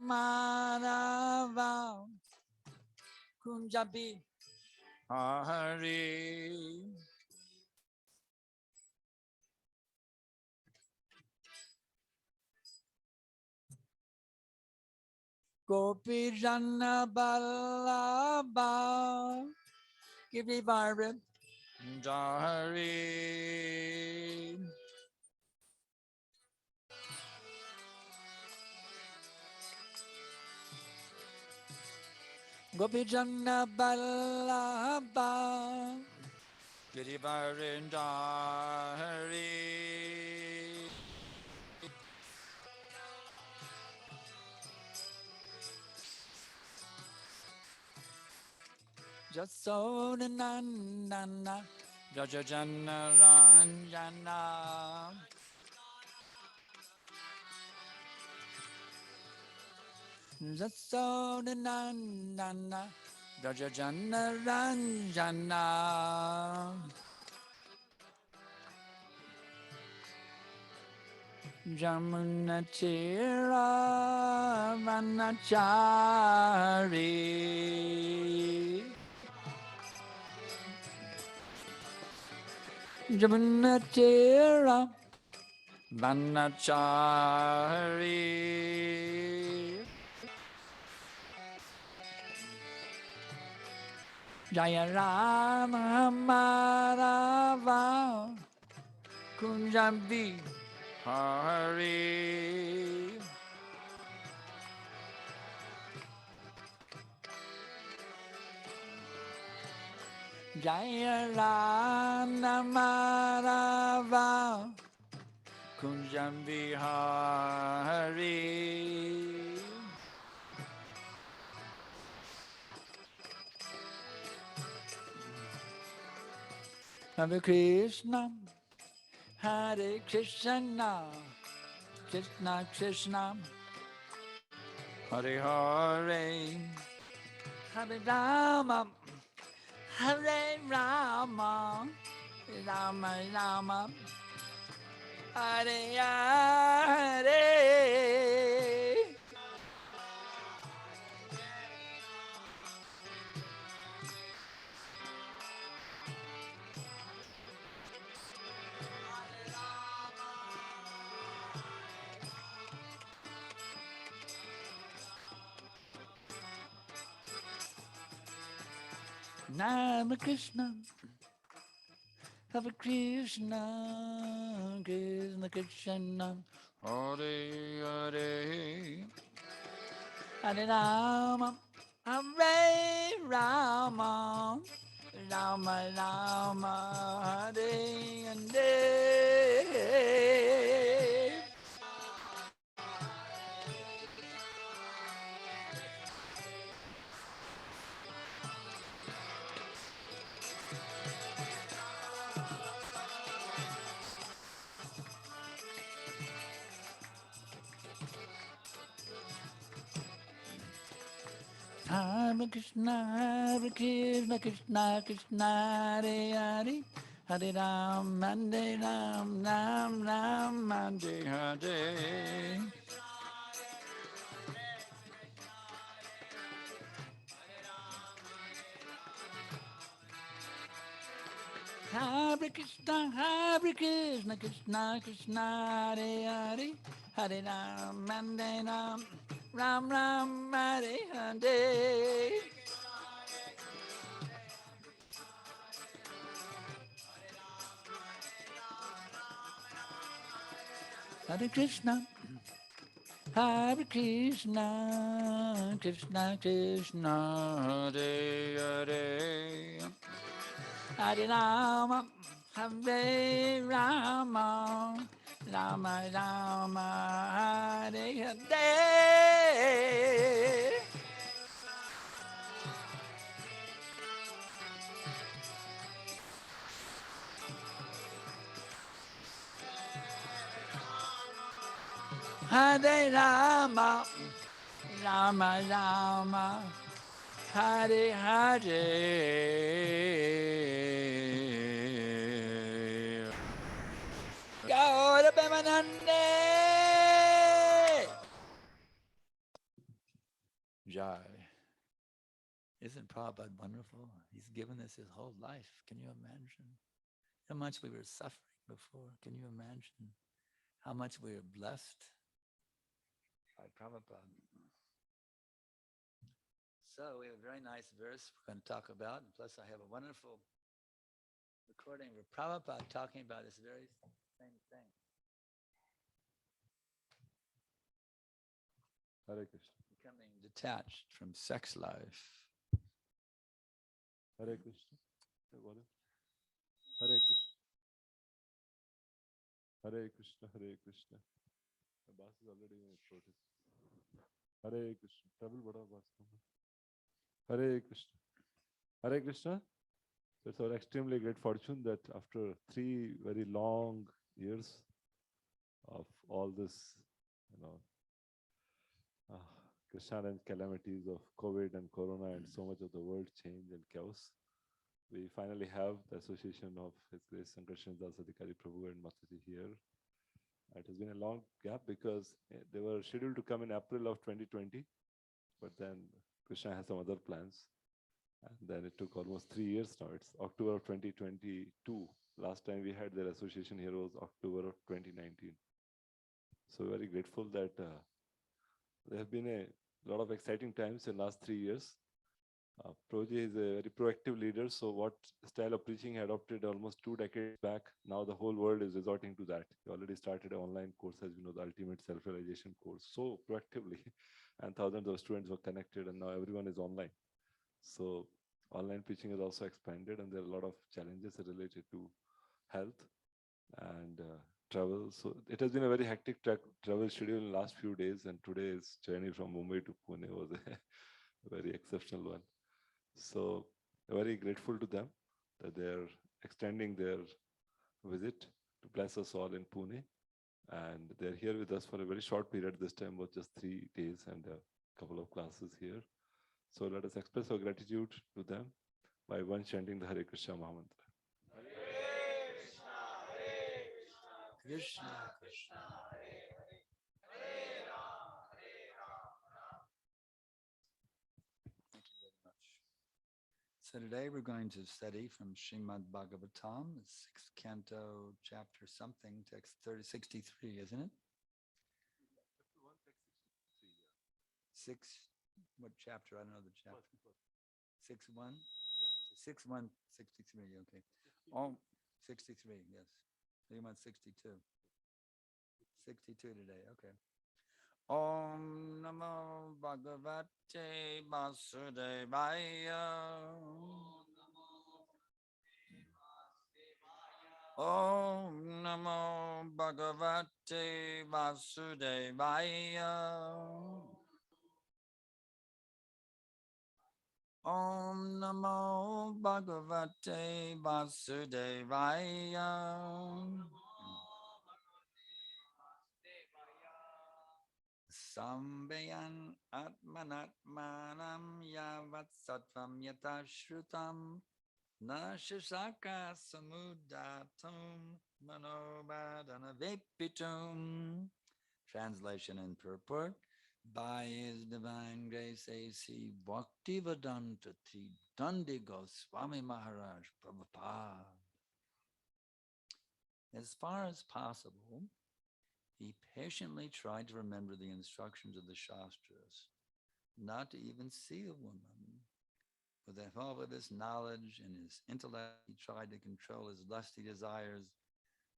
Madhava Kunjabi Hari. Gopi Jana Ballabha Givi Bharat Dari. Gopi Jana Ballabha Givi Bharat Dari. Jasodhanandana Jajajana Ranjana Jasodhanandana Jajajana Ranjana Jamuna Chira Vanachari Jamuna Chira Vanachari Jaya Rama Madhava Kunjabi Hari. Jaya Rama Madhava Kunjabi Hari. Hare Krishna, Hare Krishna, Krishna Krishna, Hare Hare, Hare Rama, Hare Rama, Rama Rama, Hare Hare. Hare Krishna, Hare Krishna, Krishna Krishna, Hare Hare, Hare Rama, Hare Rama, Rama Rama, Hare Hare. Hare Krishna, Krishna Krishna, Hare Hare, Hare Ram, Hare Ram, Ram Ram, Hare Hare. Hare Krishna, Krishna Krishna, Hare Hare, Hare Ram, Hare Ram, Ram Ram, Hare Hare. Hare Krishna, Krishna Krishna, Hare Hare, Hare Rama, Hare Rama, Rama Rama, Hare Hare. Hare Rama, Rama Rama, Hare Hare. Gaura Bemanande. Jai. Isn't Prabhupada wonderful? He's given us his whole life. Can you imagine how much we were suffering before? Can you imagine how much we are blessed by Prabhupada? So we have a very nice verse we're going to talk about. And plus I have a wonderful recording of Prabhupada talking about this very same thing. Hare Krishna. Becoming detached from sex life. Hare Krishna. Hare Krishna. Hare Krishna. Hare Krishna. The bass is already in its throat. Hare Krishna. Trouble bada bass. Hare Krishna. Hare Krishna. So it's our extremely great fortune that after 3 very long years of all this, Krishna and calamities of COVID and Corona and so much of the world change and chaos, we finally have the association of His Grace Sankarshan Das Adhikari Prabhu and Mataji here. It has been a long gap because they were scheduled to come in April of 2020, but then Krishna has some other plans. And then it took almost 3 years now. It's October of 2022. Last time we had their association here was October of 2019. So very grateful that there have been a lot of exciting times in the last 3 years. Prabhuji is a very proactive leader. So what style of preaching he adopted almost 2 decades back, now the whole world is resorting to that. He already started an online course, as you know, the Ultimate Self-Realization course, so proactively. And thousands of students were connected and now everyone is online. So online preaching has also expanded and there are a lot of challenges related to health and travel. So it has been a very hectic travel schedule in the last few days, and today's journey from Mumbai to Pune was a very exceptional one. So very grateful to them that they're extending their visit to bless us all in Pune. And they're here with us for a very short period. This time was just 3 days and a couple of classes here. So let us express our gratitude to them by one chanting the Hare Krishna Mahamantra. Hare Krishna, Krishna Krishna, Hare Hare, Hare Ram. Thank you very much. So today we're going to study from Srimad Bhagavatam, the 6th canto, chapter something, text 63, isn't it? 6, what chapter? I don't know the chapter. 6-1? 6-1, 63, okay. Oh, 63, yes. You want 62. 62 today, okay. Om Namo Bhagavate Vasudevaya. Om Namo Bhagavate Vasudevaya. Om Namo Bhagavate Vasudevaya. Sambayan Atmanatmanam Yavat Sattvam Yata Shrutam Nashasaka Samudatum Manobadana Vepitum. Translation and purport. By His divine grace, A.C. Bhaktivedanta Dandi Goswami Maharaj Prabhupada. As far as possible, he patiently tried to remember the instructions of the Shastras, not to even see a woman. With the help of his knowledge and his intellect, he tried to control his lusty desires.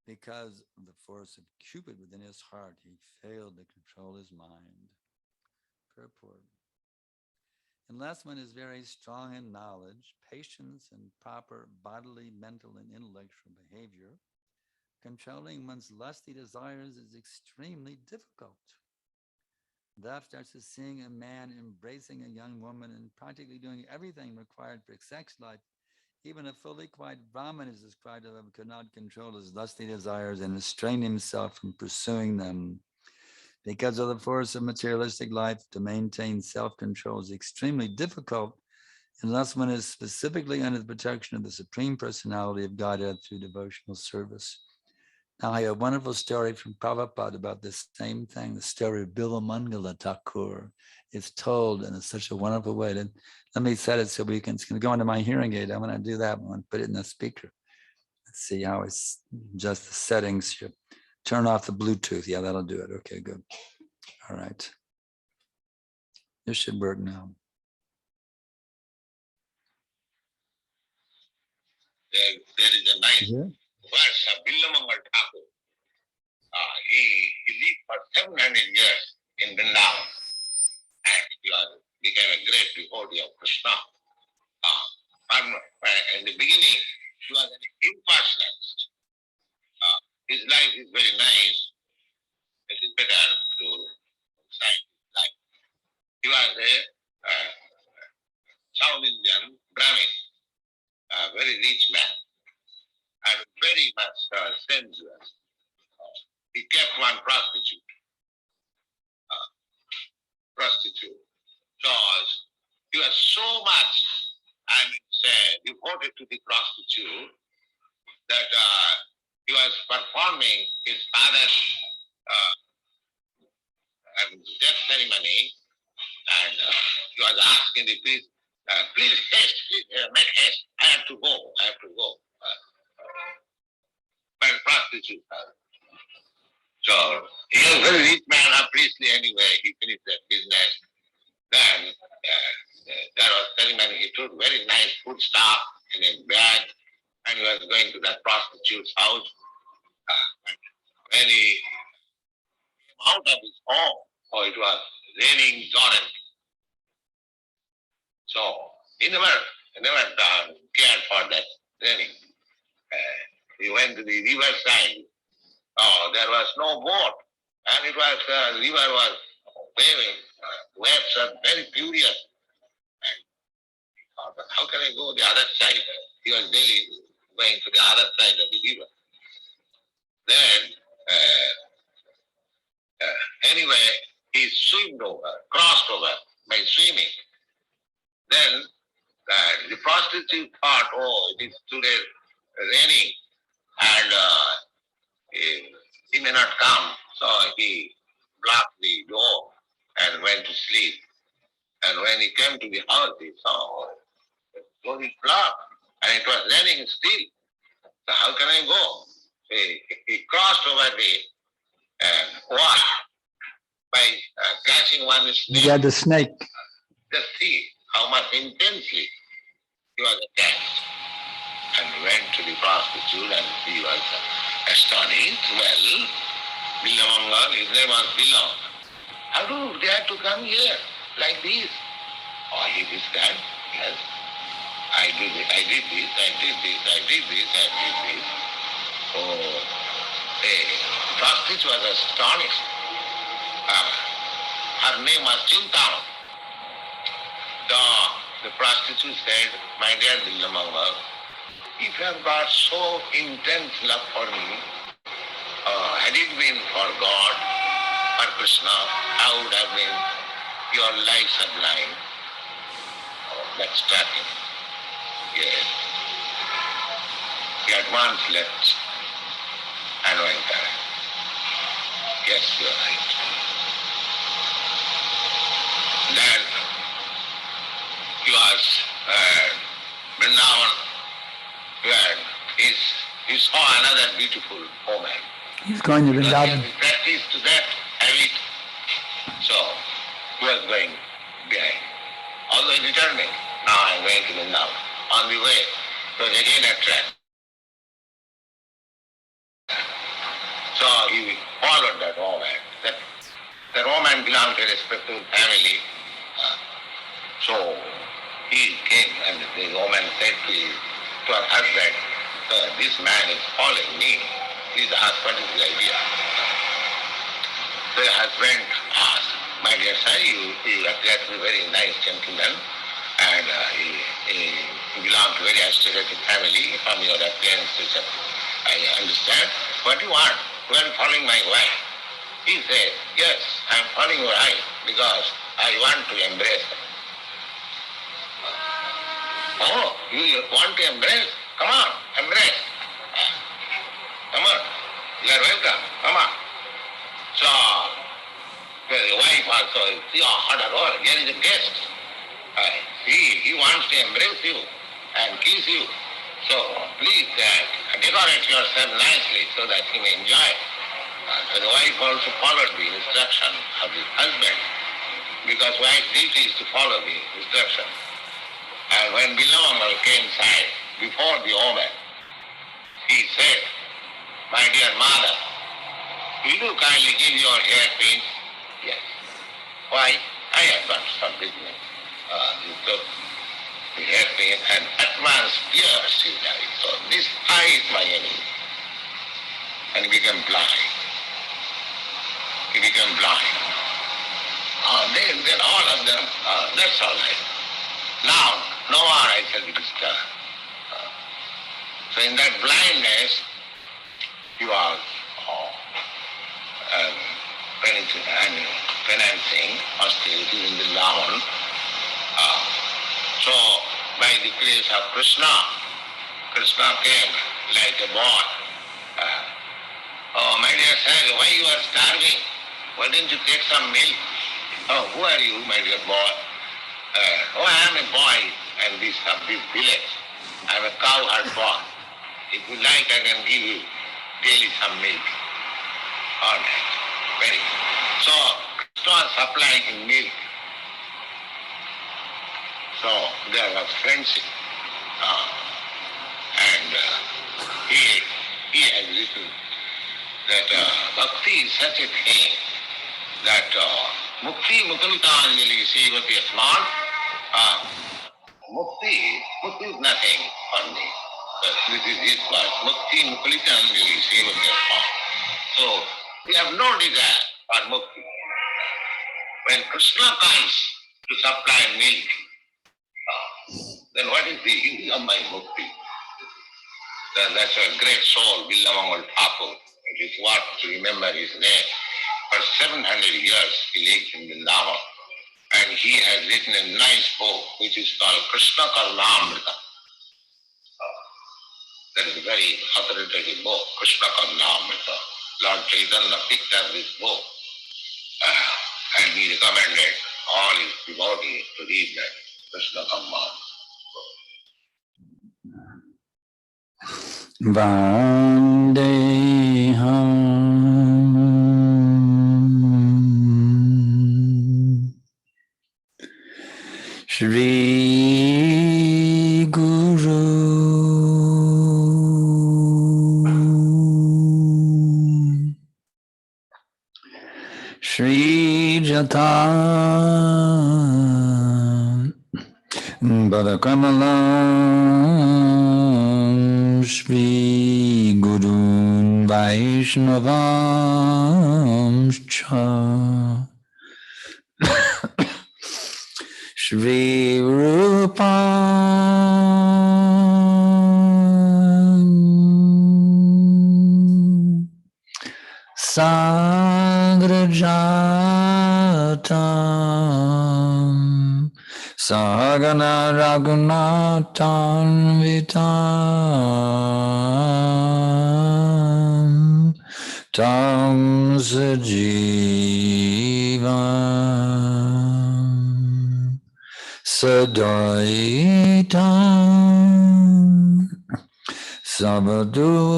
Because of the force of Cupid within his heart, he failed to control his mind. Purport. Unless one is very strong in knowledge, patience, and proper bodily, mental, and intellectual behavior, controlling one's lusty desires is extremely difficult. That starts with seeing a man embracing a young woman and practically doing everything required for sex life. Even a fully quiet Brahmin is described as who could not control his lusty desires and restrain himself from pursuing them. Because of the force of materialistic life, to maintain self-control is extremely difficult unless one is specifically under the protection of the Supreme Personality of Godhead through devotional service. Now, I have a wonderful story from Prabhupada about the same thing, the story of Bilamangala Thakur. It's told in such a wonderful way. Let me set it so we can, it's going to go into my hearing aid. I'm going to do that one, put it in the speaker. Let's see how it's just the settings. Turn off the Bluetooth. Yeah, that'll do it. Okay, good. All right. This should work now. There is a nice verse of Billamangal Thakur. He lived for 700 years in Vrindavan and he became a great devotee of Krishna. In the beginning, he was an impersonalist. His life is very nice. It is better to cite his life. He was a South Indian Brahmin, a very rich man, and very much sensuous. He kept one prostitute. Because he was so much, devoted to the prostitute that he was performing his father's death ceremony, and he was asking the priest, please haste, make haste, I have to go. But prostitute. So he was a very rich man, a priestly anyway, he finished that business. Then there was ceremony, he took very nice food stuff in his bag, and he was going to that prostitute's house. When he came out of his home, it was raining torrent. So he never cared for that raining. He went to the riverside. There was no boat, and it was the river was waving. Waves are very furious. And he thought, how can I go the other side? He was daily going to the other side of the river. Then, anyway, he crossed over by swimming. Then the prostitute thought, it is today raining, and he may not come. So he blocked the door and went to sleep. And when he came to the house, he saw the door is blocked, and it was raining still. So how can I go? He crossed over the wall by catching one snake. You got the snake. Just see how much intensely he was attached. And went to the prostitute, and he was astonished. Well, Billamangal, his name was Billam. How do you dare to come here like this? He described, yes, I did this. The prostitute was astonished. Her name was Chintan. The prostitute said, my dear Billamangal, if you have got so intense love for me, had it been for God or Krishna, how would have been your life sublime? That struck him. Yes. He at once left and went there. Yes, you are right. Then he was Vrindavan. He saw another beautiful woman. He's going to Vrindavan. He practiced that habit. So he was going behind. Although returning, now I'm going to Vrindavan. On the way, it was again a trap. So he followed that woman. That woman belonged to a respectable family. So he came, and the woman said to her husband, this man is following me. Please ask what is the idea. The husband asked, my dear sir, you appear to be a very nice gentleman, and he belongs to a very aristocratic family. From your appearance, I understand. What do you want? You are following my wife. He said, yes, I am following your wife because I want to embrace her. You want to embrace? Come on, embrace. Come on. You are welcome. Come on. So, the wife also, see, hot or what? Here is a guest. See, he wants to embrace you and kiss you. So, please decorate yourself nicely so that he may enjoy. So the wife also followed the instruction of the husband, because wife's duty is to follow the instruction. And when Bilawangal came inside, before the omen, he said, "My dear mother, will you kindly give your hairpins?" Yes. Why? I have got some business. He took the hairpin and at once pierced his eye. So this eye is my enemy. And he became blind. He became blind. Then all of them, that's all right. Now, no more I shall be disturbed. So in that blindness, he was penance austerity in the Lavan. So by the grace of Krishna, Krishna came like a boy. Oh, my dear sir, why you are starving? Why didn't you take some milk? Oh, who are you, my dear boy? Oh, I am a boy and this of this village. I am a cowherd boy. If you like, I can give you daily some milk. All right, very good. So, Krishna was supplying him milk. So, there was friendship. And he has written that bhakti is such a thing that mukti mukulitanjali sevati asman. Mukti is nothing for me. But this is his word. Mukti mukulitanjali sevati asman. So we have no desire for mukti. When Krishna comes to supply milk, then what is the use of my mukti? That's a great soul, Villamangal Thakur. It is what to remember his name. For 700 years he lived in Vrindavan, and he has written a nice book which is called Krishna Karnamrita. That is a very authoritative book, Krishna Karnamrita. Lord Chaitanya picked up this book and he recommended all his devotees to read that Krishna Karnamrita. Vandeham Shri Guru Shri Jata Badakamalam Shri Guru Vaishnavam Cha Shri Rupa Sagrajatam Sahagana Raghunathan Vitam Tam Sajivam Sadaitam Savadutam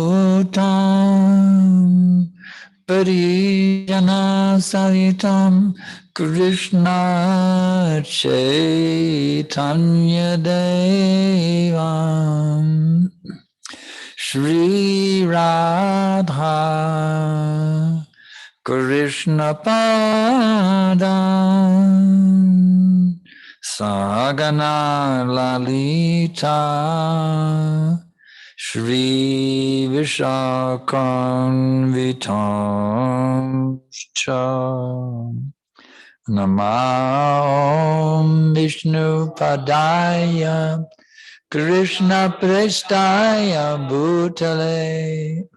Parijana Savitam Krishna Chaitanya Devam Shri Radha Krishna Padam Sagana Lalita Shri Vishakam Vitam Cha Namam Vishnu Padaya Krishna Prestaya Bhutale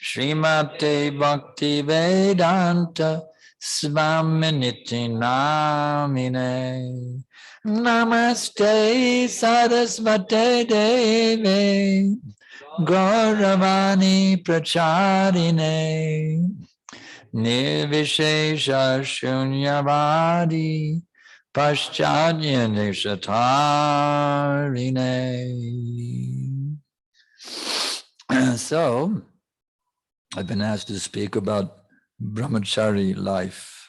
Srimate Bhakti Vedanta Svaminiti Namine Namaste Sarasvate Deve Gauravani Pracharine Nirvishesha Shunyavadi Paschadya Nishatarine. So, I've been asked to speak about brahmachari life.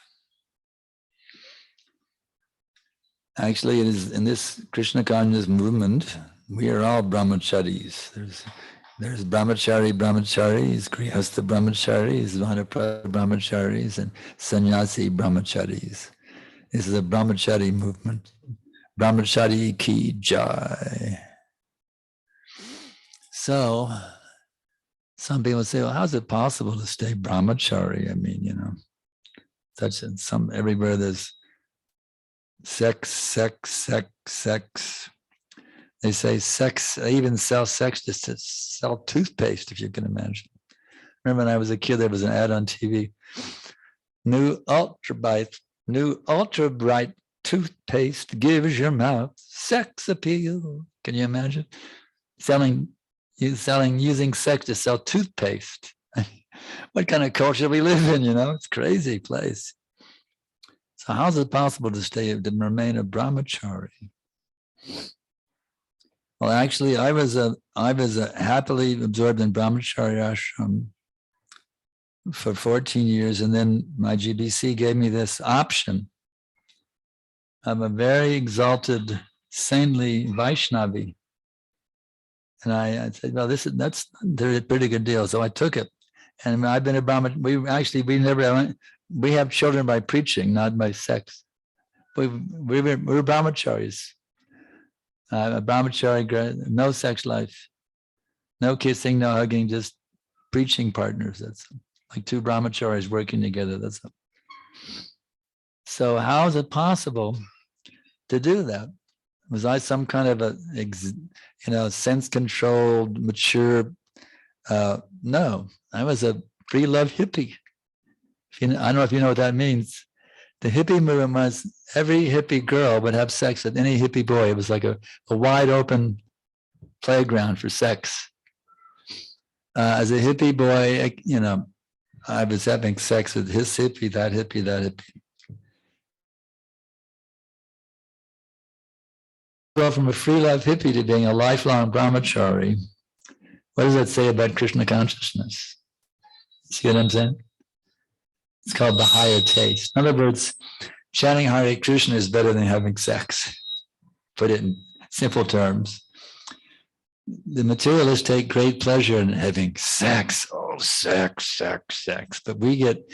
Actually, it is in this Krishna consciousness movement, we are all brahmacharis. There's brahmacharis, grihastha brahmacharis, vanaprastha brahmacharis, and sannyasi brahmacharis. This is a brahmachari movement. Brahmachari ki jai. So, some people say, well, how's it possible to stay brahmachari? I mean, everywhere there's sex. They say sex, they even sell sex just to sell toothpaste, if you can imagine. Remember when I was a kid, there was an ad on TV. New ultra bright toothpaste gives your mouth sex appeal. Can you imagine? Using sex to sell toothpaste. What kind of culture we live in, It's a crazy place. So how is it possible to remain a brahmachari? Well, actually, I was happily absorbed in brahmachari ashram for 14 years, and then my GBC gave me this option. I'm a very exalted, saintly Vaishnavi, and I said, "Well, that's a pretty good deal." So I took it, and I've been a brahmachari. We have children by preaching, not by sex. We're brahmacharis. A brahmachari, no sex life, no kissing, no hugging, just preaching partners. That's like two brahmacharis working together. That's all. So how is it possible to do that? Was I some kind of a sense-controlled, mature? No, I was a free love hippie. I don't know if you know what that means. The hippie movement was every hippie girl would have sex with any hippie boy. It was like a wide open playground for sex. As a hippie boy, I was having sex with his hippie, that hippie, that hippie. Go from a free love hippie to being a lifelong brahmachari. What does that say about Krishna consciousness? See what I'm saying? It's called the higher taste. In other words, chanting Hare Krishna is better than having sex. Put it in simple terms. The materialists take great pleasure in having sex. Oh, sex. But we get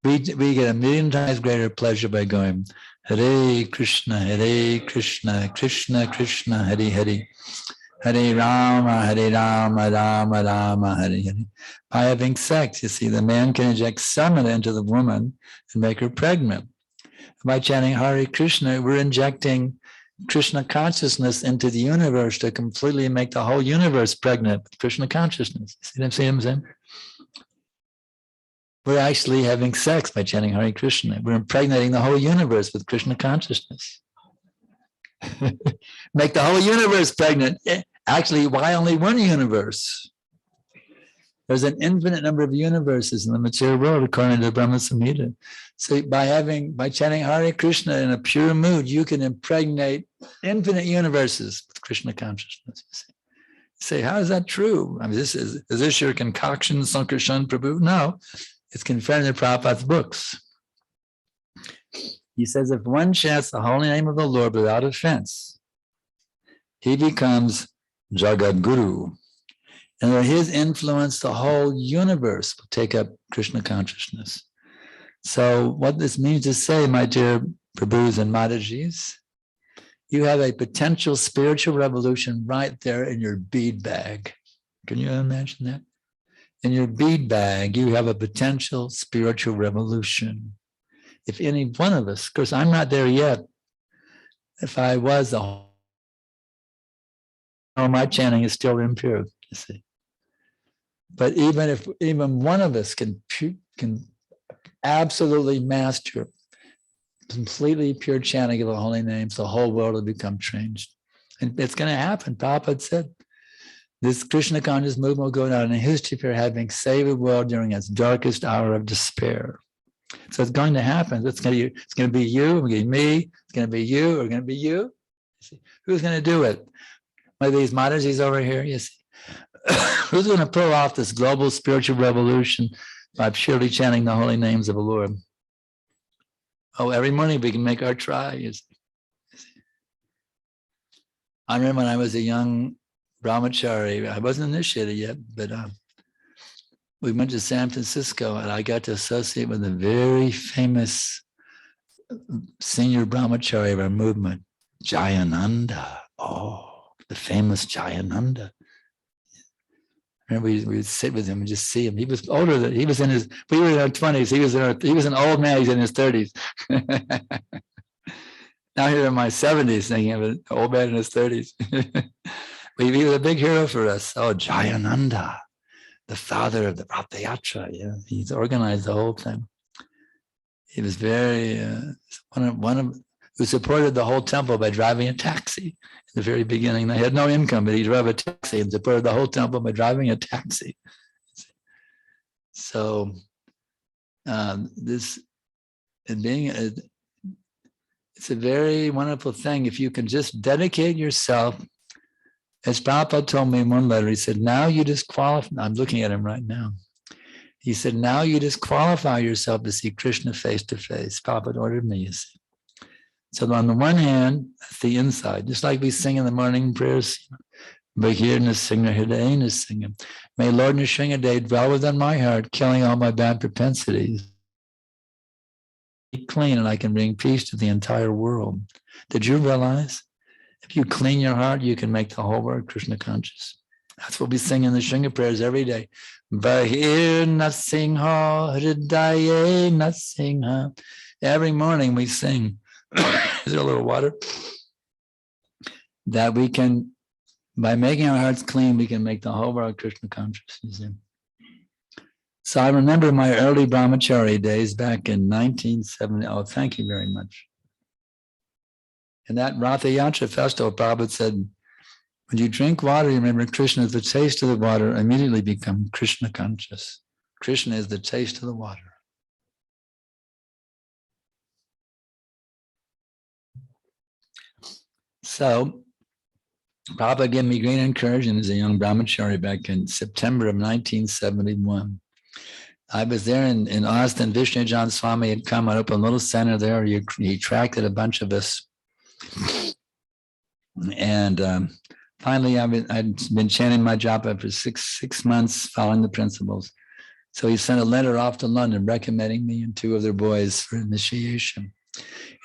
a million times greater pleasure by going Hare Krishna, Krishna Krishna, Hare Hare. Hare Rama, Rama Rama, Hare Hare. By having sex, you see, the man can inject semen into the woman and make her pregnant. By chanting Hare Krishna, we're injecting Krishna consciousness into the universe to completely make the whole universe pregnant with Krishna consciousness. See what I'm saying? We're actually having sex by chanting Hare Krishna. We're impregnating the whole universe with Krishna consciousness. Make the whole universe pregnant. Actually, why only one universe? There's an infinite number of universes in the material world, according to the Brahma Samhita. So by chanting Hare Krishna in a pure mood, you can impregnate infinite universes with Krishna consciousness. You say, how is that true? I mean, is this your concoction, Sankarshan Prabhu? No, it's confirmed in Prabhupada's books. He says, if one chants the holy name of the Lord without offense, he becomes Jagat Guru. And under his influence, the whole universe will take up Krishna consciousness. So what this means to say, my dear Prabhus and Matajis, you have a potential spiritual revolution right there in your bead bag. Can you imagine that? In your bead bag, you have a potential spiritual revolution. If any one of us, of course, I'm not there yet. If I was, my chanting is still impure, you see. But even one of us can absolutely master completely pure chanting of the holy names, the whole world will become changed. And it's going to happen. Prabhupada said, This Krishna conscious movement will go down in history for having saved the world during its darkest hour of despair. So it's going to happen. It's going to be you, it's going to be me, it's going to be you, or going to be you. Who's going to do it? One of these Mataji's over here, you see. Who's going to pull off this global spiritual revolution by purely chanting the holy names of the Lord? Oh, every morning we can make our try. You see. I remember when I was a young brahmachari, I wasn't initiated yet, but we went to San Francisco and I got to associate with a very famous senior brahmachari of our movement, Jayananda. Oh, the famous Jayananda. And we would sit with him and just see him. He was older than, he was in his, we were in our 20s. He was an old man, he's in his 30s. Now here in my 70s, thinking of an old man in his 30s. He was a big hero for us. Oh, Jayananda, the father of the Ratha Yatra. Yeah, he's organized the whole thing. He was very, who supported the whole temple by driving a taxi. In the very beginning, they had no income, but he drove a taxi and supported the whole temple by driving a taxi. So this, and being, it's a very wonderful thing if you can just dedicate yourself. As Prabhupada told me in one letter, he said, now you disqualify, I'm looking at him right now. He said, now you disqualify yourself to see Krishna face to face. Prabhupada ordered me, you see. So on the one hand, that's the inside, just like we sing in the morning prayers, Bahir Nrsimha Hriday Nrsimha. May Lord Nrsimhadev dwell within my heart, killing all my bad propensities. Clean and I can bring peace to the entire world. Did you realize? If you clean your heart, you can make the whole world Krishna conscious. That's what we sing in the Shringa prayers every day. Bahir Nrsimha Hridaye Nrsimha. Every morning we sing. Is there a little water? That we can, by making our hearts clean, we can make the whole world Krishna conscious. You see? So I remember my early brahmachari days back in 1970. Oh, thank you very much. In that Ratha Yatra festival, Prabhupada said, when you drink water, you remember Krishna is the taste of the water, immediately become Krishna conscious. Krishna is the taste of the water. So Prabhupada gave me great encouragement as a young brahmachari back in September of 1971. I was there in Austin. Vishnu John Swami had come and opened a little center there. He attracted a bunch of us. And finally, I'd been chanting my japa for six months, following the principles. So he sent a letter off to London recommending me and two other boys for initiation.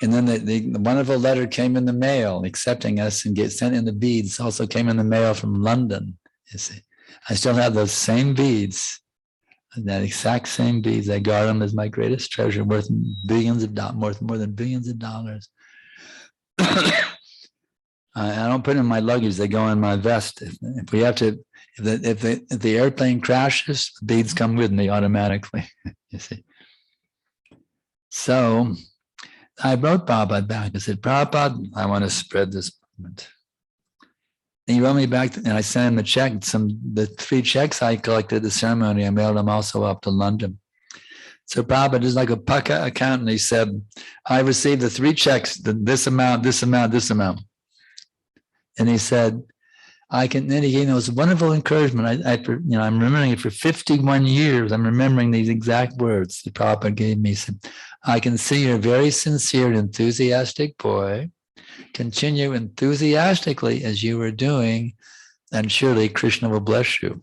And then the wonderful letter came in the mail accepting us and sent in the beads. Also came in the mail from London. You see, I still have those same beads, that exact same beads. I guard them as my greatest treasure, worth billions of dollars, more than billions of dollars. I don't put them in my luggage; they go in my vest. If we have to, if the airplane crashes, the beads come with me automatically. You see. So I wrote Prabhupada back. I said, Prabhupada, I want to spread this movement. And he wrote me back, and I sent him the check. The 3 checks I collected at the ceremony, I mailed them also up to London. So Prabhupada is like a pucka accountant. He said, I received the 3 checks, this amount, this amount, this amount. And he said, then he gave me this wonderful encouragement. I'm remembering it for 51 years. I'm remembering these exact words that Prabhupada gave me. He said, I can see you're a very sincere and enthusiastic boy. Continue enthusiastically as you were doing, and surely Krishna will bless you.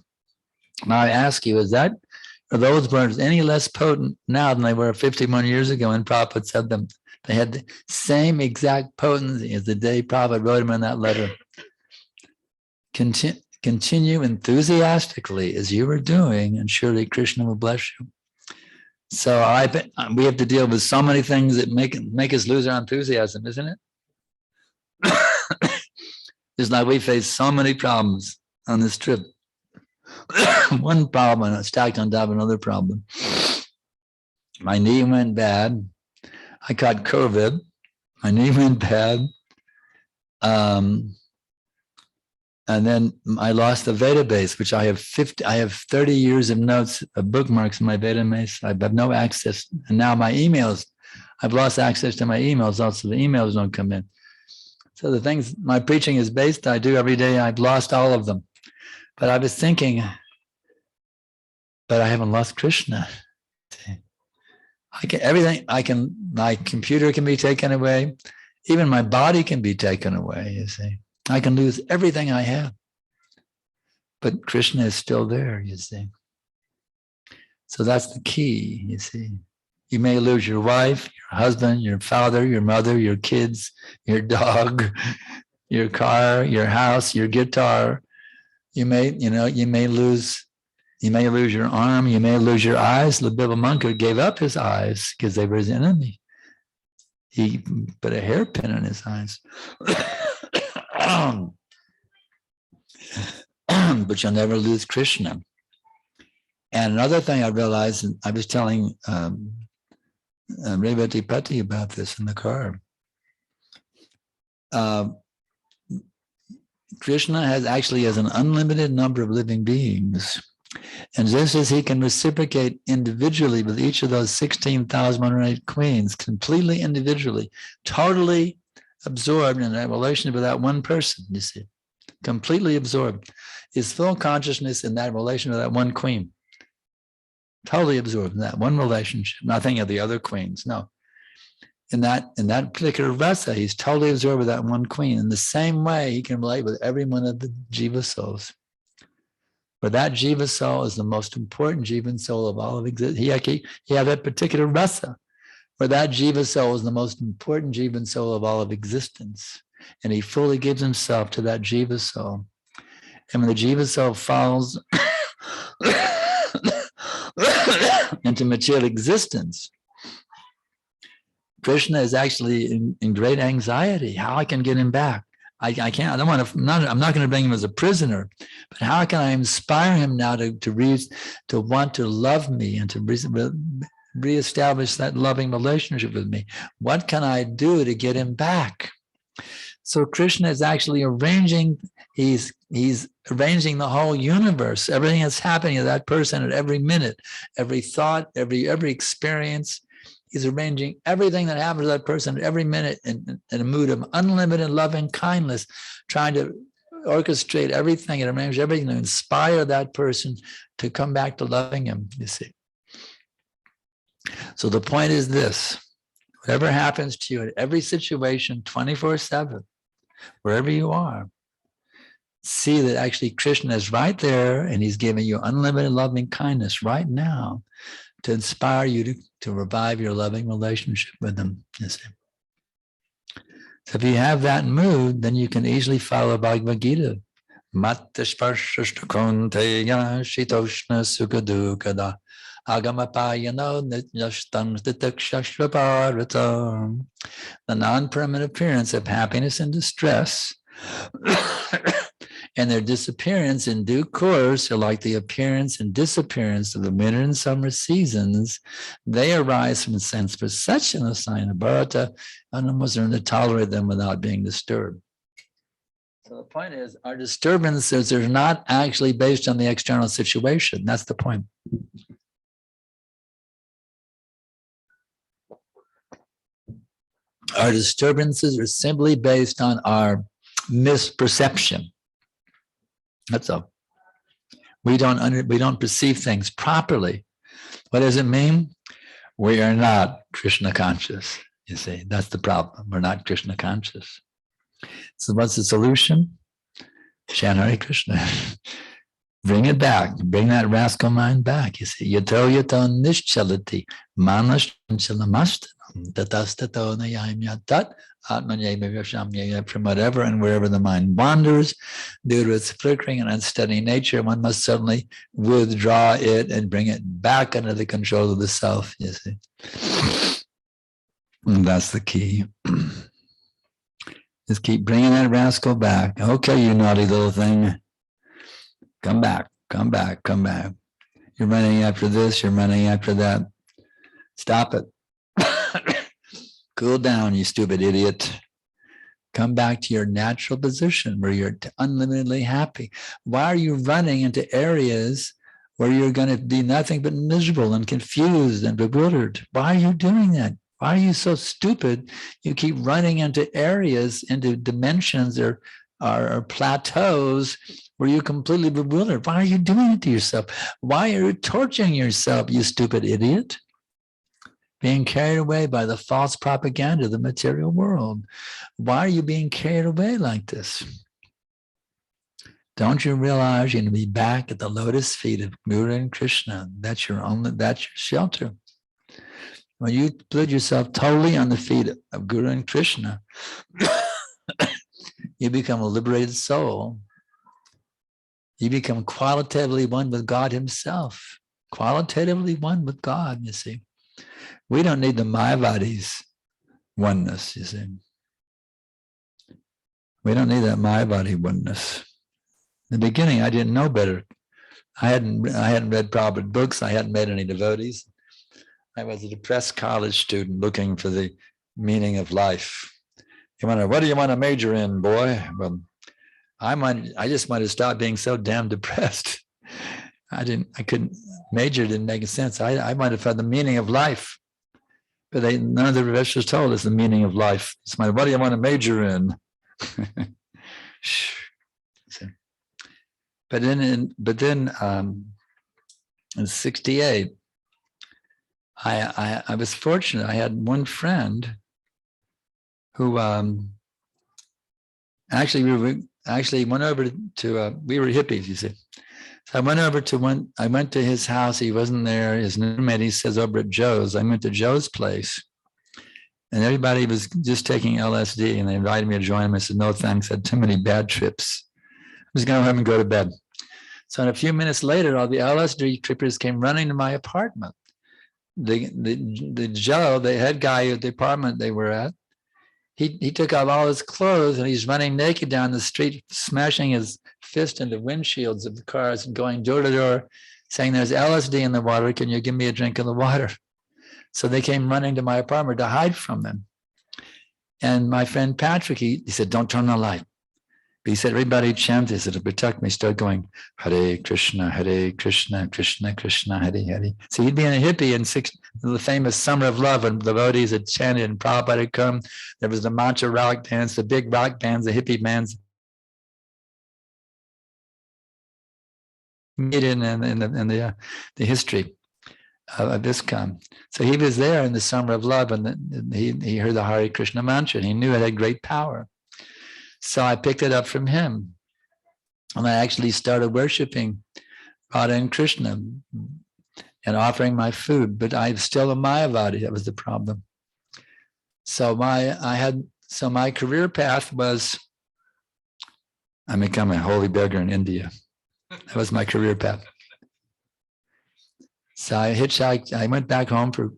Now I ask you, are those words any less potent now than they were 51 years ago when Prabhupada said them? They had the same exact potency as the day Prabhupada wrote them in that letter. Continue enthusiastically as you were doing, and surely Krishna will bless you. So we have to deal with so many things that make us lose our enthusiasm, isn't it? It's like we face so many problems on this trip. One problem stacked on top of another problem. My knee went bad. I caught COVID. My knee went bad. And then I lost the Veda base, which I have 30 years of notes, of bookmarks in my Veda base. I have no access. And now my emails, I've lost access to my emails also. The emails don't come in. So the things my preaching is based, I do every day, I've lost all of them. But I was thinking, but I haven't lost Krishna. My computer can be taken away. Even my body can be taken away, you see. I can lose everything I have. But Krishna is still there, you see. So that's the key, you see. You may lose your wife, your husband, your father, your mother, your kids, your dog, your car, your house, your guitar. You may lose your arm, you may lose your eyes. The Bibbamanga gave up his eyes because they were his enemy. He put a hairpin in his eyes. But you'll never lose Krishna. And another thing I realized, and I was telling Revati Pati about this in the car. Krishna has an unlimited number of living beings. And just as he can reciprocate individually with each of those 16,108 queens, completely individually, totally absorbed in that relationship with that one person, you see, completely absorbed. His full consciousness in that relation with that one queen. Totally absorbed in that one relationship, nothing of the other queens, no. In that particular rasa, he's totally absorbed with that one queen. In the same way, he can relate with every one of the jiva souls. But that jiva soul is the most important jiva soul of all of existence. He had that particular rasa, where that jiva soul is the most important jiva soul of all of existence. And he fully gives himself to that jiva soul. And when the jiva soul falls into material existence, Krishna is actually in great anxiety. How I can get him back? I can't. I'm not going to bring him as a prisoner, but how can I inspire him now to want to love me and to reestablish that loving relationship with me? What can I do to get him back? So Krishna is actually arranging. He's arranging the whole universe. Everything that's happening to that person at every minute, every thought, every experience. He's arranging everything that happens to that person at every minute in a mood of unlimited loving kindness, trying to orchestrate everything and arrange everything to inspire that person to come back to loving him, you see. So the point is this: whatever happens to you in every situation, 24/7, wherever you are, see that actually Krishna is right there and he's giving you unlimited loving kindness right now to inspire you to revive your loving relationship with him, you see. So if you have that mood, then you can easily follow Bhagavad Gita. Matta sparsha konteya shitoshna sukadukada agamapayano nityashtam titakshashvaparata. The non-permanent appearance of happiness and distress and their disappearance in due course are like the appearance and disappearance of the winter and summer seasons. They arise from sense perception, a sign of Bharata, and one must learn to tolerate them without being disturbed. So the point is, our disturbances are not actually based on the external situation. That's the point. Our disturbances are simply based on our misperception. That's all. We don't perceive things properly. What does it mean? We are not Krishna conscious. You see, that's the problem. We're not Krishna conscious. So what's the solution? Chant Hare Krishna. Bring it back. Bring that rascal mind back. You see, yato nischalati manas chanchalamastanam tatastato nayam yatat from whatever and wherever the mind wanders, due to its flickering and unsteady nature, one must suddenly withdraw it and bring it back under the control of the self, you see. And that's the key. Just keep bringing that rascal back. Okay, you naughty little thing. Come back, come back, come back. You're running after this, you're running after that. Stop it. Cool down, you stupid idiot. Come back to your natural position where you're unlimitedly happy. Why are you running into areas where you're going to be nothing but miserable and confused and bewildered? Why are you doing that? Why are you so stupid? You keep running into areas, into dimensions or plateaus where you're completely bewildered. Why are you doing it to yourself? Why are you torturing yourself, you stupid idiot? Being carried away by the false propaganda of the material world. Why are you being carried away like this? Don't you realize you're going to be back at the lotus feet of Guru and Krishna? That's your shelter. When you put yourself totally on the feet of Guru and Krishna, you become a liberated soul. You become qualitatively one with God himself. Qualitatively one with God, you see. We don't need the Mayavadi's oneness, you see. We don't need that Mayavadi oneness. In the beginning, I didn't know better. I hadn't read Prabhupada books. I hadn't met any devotees. I was a depressed college student looking for the meaning of life. What do you want to major in, boy? Well, I just wanted to stop being so damn depressed. Major didn't make sense. I might have had the meaning of life. But none of the professors told us the meaning of life. It's what do you want to major in? But then in 68, I was fortunate. I had one friend who actually went over to we were hippies, you see. So I went to his house. He wasn't there. His roommate, he says, over at Joe's. I went to Joe's place, and everybody was just taking LSD, and they invited me to join them. I said, no, thanks. I had too many bad trips. I was going to have him go to bed. So in a few minutes later, all the LSD trippers came running to my apartment. The Joe, the head guy at the apartment they were at, he took off all his clothes and he's running naked down the street, smashing his fist into windshields of the cars and going door to door, saying, there's LSD in the water. Can you give me a drink of the water? So they came running to my apartment to hide from them. And my friend Patrick, he said, don't turn the light. But he said, everybody chant this, it'll protect me. Start going, Hare Krishna, Krishna Krishna, Hare Hare. So he'd be in a hippie in the famous Summer of Love, when the devotees had chanted and Prabhupada had come. There was the mantra rock bands, the big rock bands, the hippie bands. In the history of ISKCON. So he was there in the Summer of Love, and he heard the Hare Krishna mantra, and he knew it had great power. So I picked it up from him, and I actually started worshiping Radha and Krishna and offering my food. But I'm still a Mayavadi. That was the problem. So my career path was I become a holy beggar in India. That was my career path. So I hitchhiked. I went back home for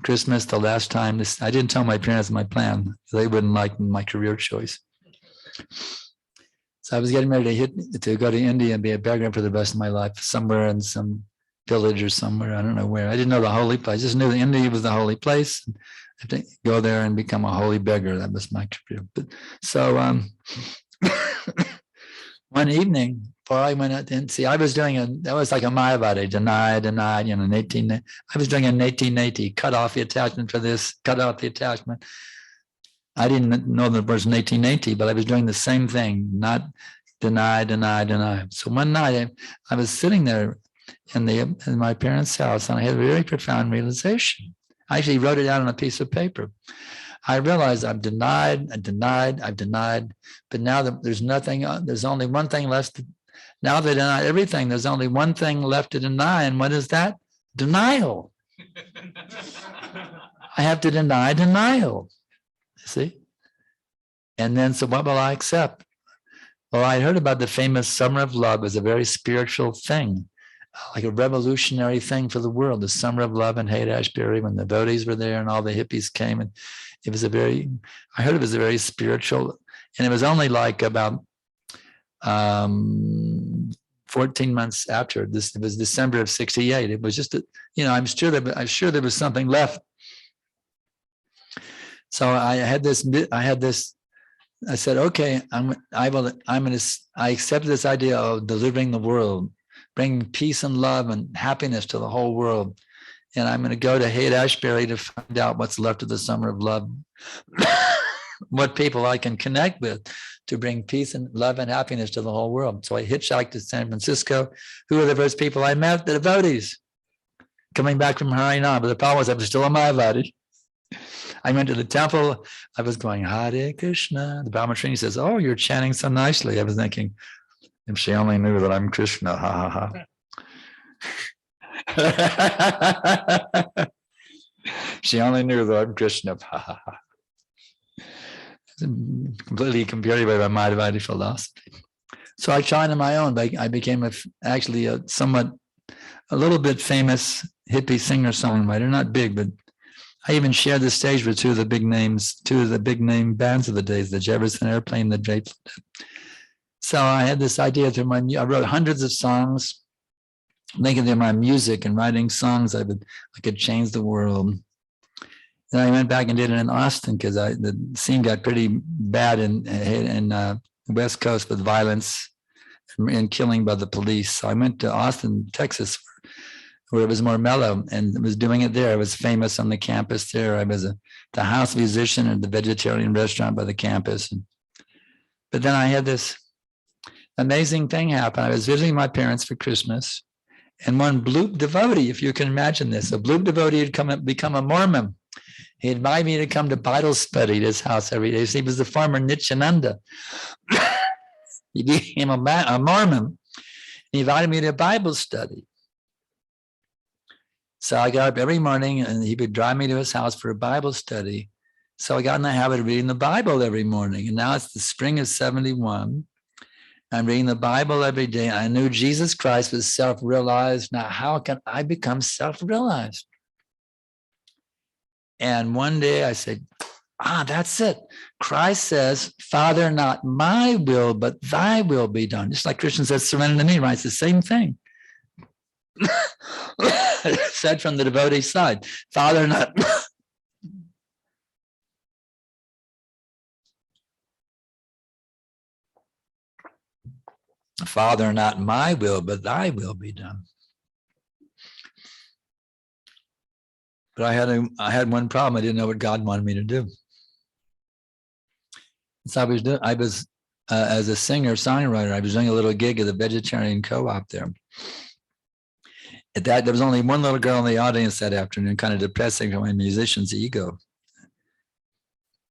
Christmas the last time. I didn't tell my parents my plan. They wouldn't like my career choice. So I was getting ready to go to India and be a beggar for the rest of my life, somewhere in some village or somewhere. I don't know where. I didn't know the holy place. I just knew that India was the holy place. I had to go there and become a holy beggar. That was my career. But so one evening, before I went out and see, I was doing that was like a Mayavadi, denied, I was doing an 1880, cut off the attachment for this, cut off the attachment. I didn't know that it was an 1880, but I was doing the same thing, not deny. So one night I was sitting there in my parents' house, and I had a very profound realization. I actually wrote it out on a piece of paper. I realized I've denied, but now that there's nothing, there's only one thing left. Now they deny everything. There's only one thing left to deny, and what is that? Denial. I have to deny denial. See? And then, so what will I accept? Well, I heard about the famous Summer of Love as a very spiritual thing, like a revolutionary thing for the world, the Summer of Love in Haight-Ashbury, when the devotees were there and all the hippies came. And it was I heard it was a very spiritual, and it was only like about 14 months after this. It was December of 68. It was just, I'm sure there was something left. So I had this I said, okay, I accept this idea of delivering the world, bringing peace and love and happiness to the whole world. And I'm going to go to Haight-Ashbury to find out what's left of the summer of love, what people I can connect with to bring peace and love and happiness to the whole world. So I hitchhiked to San Francisco. Who were the first people I met? The devotees coming back from Harinam. But the problem was I was still a Mayavadi. I went to the temple. I was going, Hare Krishna. The Brahmachari says, oh, you're chanting so nicely. I was thinking, if she only knew that I'm Krishna, ha ha ha. She only knew that I'm Krishna, ha ha ha. Completely comparative by my Mayavadi philosophy. So I tried on my own. I became actually a little bit famous hippie singer-songwriter, not big, but I even shared the stage with two of the big name bands of the days, the Jefferson Airplane, the Grateful Dead. So I had this idea I wrote hundreds of songs, thinking they're my music and writing songs I could change the world. Then I went back and did it in Austin because the scene got pretty bad in West Coast with violence and killing by the police. So I went to Austin, Texas, where it was more mellow, and was doing it there. I was famous on the campus there. I was the house musician at the vegetarian restaurant by the campus. But then I had this amazing thing happen. I was visiting my parents for Christmas, and one Bloop devotee, if you can imagine this, a Bloop devotee had become a Mormon. He invited me to come to Bible study at his house every day. He was the farmer Nityananda. He became a Mormon. He invited me to Bible study. So I got up every morning and he would drive me to his house for a Bible study. So I got in the habit of reading the Bible every morning. And now it's the spring of 71. I'm reading the Bible every day. I knew Jesus Christ was self-realized. Now, how can I become self-realized? And one day I said, that's it. Christ says, Father, not my will, but thy will be done. Just like Krishna says, surrender to me, right? It's the same thing. Said from the devotee side, Father, not Father, not my will, but thy will be done. But I had one problem. I didn't know what God wanted me to do. So I was as a singer-songwriter, I was doing a little gig at the vegetarian co-op there. At that, there was only one little girl in the audience that afternoon, kind of depressing for my musician's ego.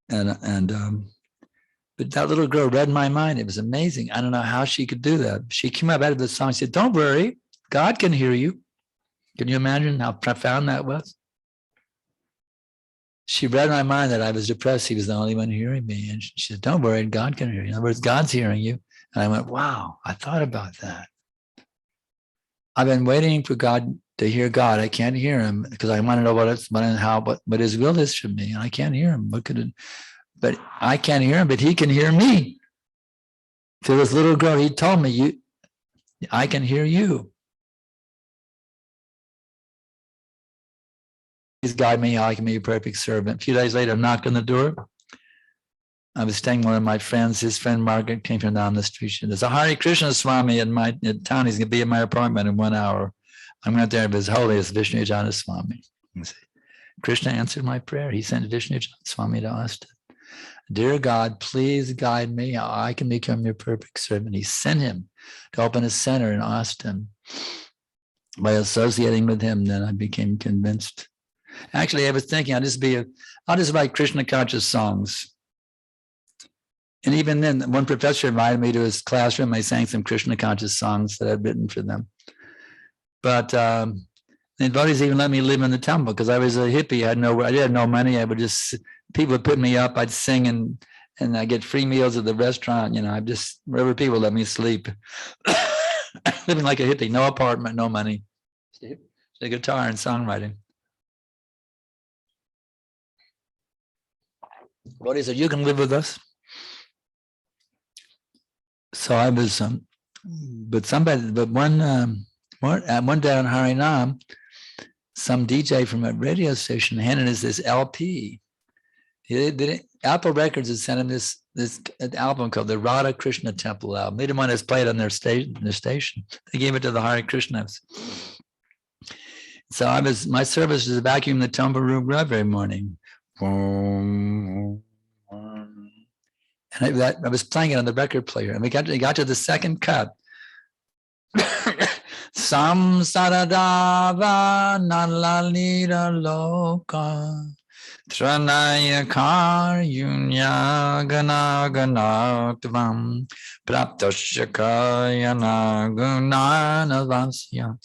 But that little girl read my mind. It was amazing. I don't know how she could do that. She came up out of the song. She said, don't worry, God can hear you. Can you imagine how profound that was? She read my mind that I was depressed. He was the only one hearing me. And she said, don't worry, God can hear you. In other words, God's hearing you. And I went, wow, I thought about that. I've been waiting for God to hear God. I can't hear him because I want to know what his will is for me. And I can't hear him. But I can't hear him, but he can hear me. To this little girl, he told me, I can hear you. Please guide me how I can be a perfect servant. A few days later, I knocked on the door. I was staying with one of my friends. His friend Margaret came from down the street. She said, there's a Hare Krishna Swami in my town. He's going to be at my apartment in 1 hour. I'm going there with His Holiness Vishnujana Swami. Krishna answered my prayer. He sent Vishnujana Swami to Austin. Dear God, please guide me how I can become your perfect servant. He sent him to open a center in Austin. By associating with him, then I became convinced. Actually, I was thinking I'll just write Krishna conscious songs. And even then, one professor invited me to his classroom. I sang some Krishna conscious songs that I'd written for them. But the devotees even let me live in the temple because I was a hippie. I had no money. People would put me up. I'd sing and I get free meals at the restaurant. Wherever people let me sleep. Living like a hippie, no apartment, no money. The guitar and songwriting. Bodhi said, you can live with us. So I was, but one day on Harinam, some DJ from a radio station handed us this LP. The Apple Records had sent him this album called the Radha Krishna Temple album. They didn't want us to play it on their station. They gave it to the Hare Krishnas. So my service was vacuuming the temple room every morning. And I was playing it on the record player, and we got to the second cut. Samsaradava nalalira loka Tranaya karyunya gana ganatvam praptashakayana gunanavasya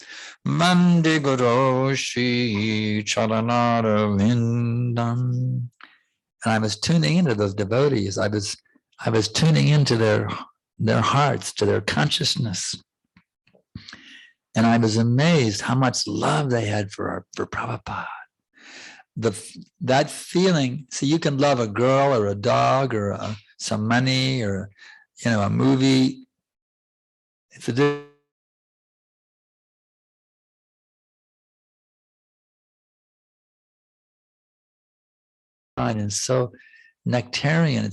mandigoroshi charanara vindam. And I was tuning into those devotees. I was tuning into their hearts, to their consciousness. And I was amazed how much love they had for Prabhupada. That feeling, see, you can love a girl or a dog or some money or, a movie. It's a different. And so nectarian.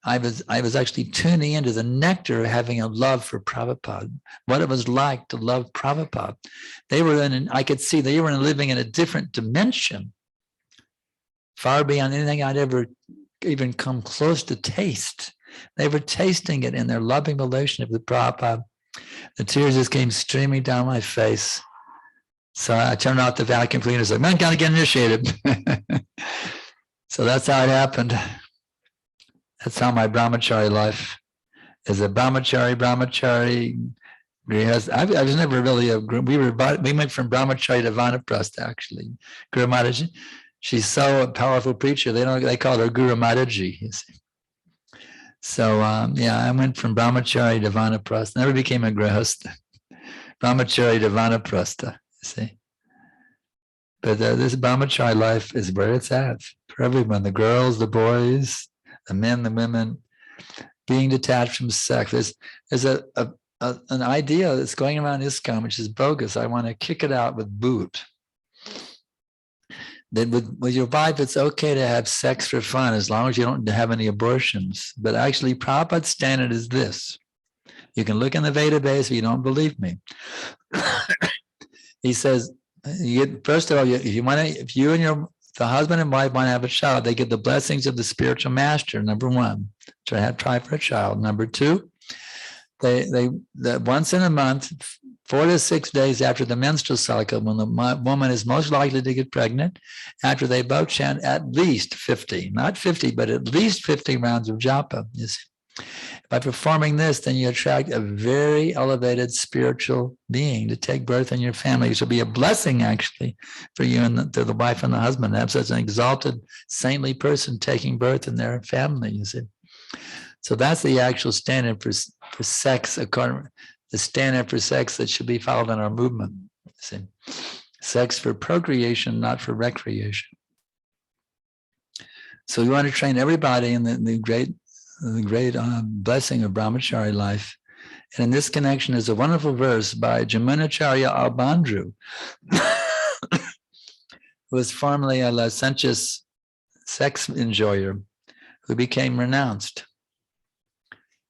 I was actually tuning into the nectar of having a love for Prabhupada, what it was like to love Prabhupada. I could see they were living in a different dimension, far beyond anything I'd ever even come close to taste. They were tasting it in their loving relationship with Prabhupada. The tears just came streaming down my face. So I turned off the vacuum cleaner and said, man, gotta get initiated. So that's how it happened. That's how my brahmachari life is. A brahmachari. I was never really we went from brahmachari to vanaprastha, actually. Guru Mataji, she's so a powerful preacher. They call her Guru Mataji, you see. So I went from brahmachari to vanaprastha. Never became a grihastha. Brahmachari to vanaprastha, you see. But this brahmachari life is where it's at for everyone, the girls, the boys, the men, the women, being detached from sex. There's an idea that's going around ISKCON, which is bogus. I want to kick it out with boot. That with your wife, it's okay to have sex for fun as long as you don't have any abortions. But actually, Prabhupada's standard is this. You can look in the Veda base if you don't believe me. He says, first of all, if you and the husband and wife want to have a child, they get the blessings of the spiritual master, number one, try for a child. Number two, they once in a month, 4 to 6 days after the menstrual cycle, when the woman is most likely to get pregnant, after they both chant at least 50, not 50, but at least 50 rounds of japa. You see. By performing this, then you attract a very elevated spiritual being to take birth in your family. It should be a blessing, actually, for you and to the wife and the husband to have such an exalted, saintly person taking birth in their family, you see. So that's the actual standard for sex, the standard for sex that should be followed in our movement. You see. Sex for procreation, not for recreation. So we want to train everybody in the great blessing of brahmachari life. And in this connection is a wonderful verse by Jamunacharya Albandru, who was formerly a licentious sex enjoyer who became renounced.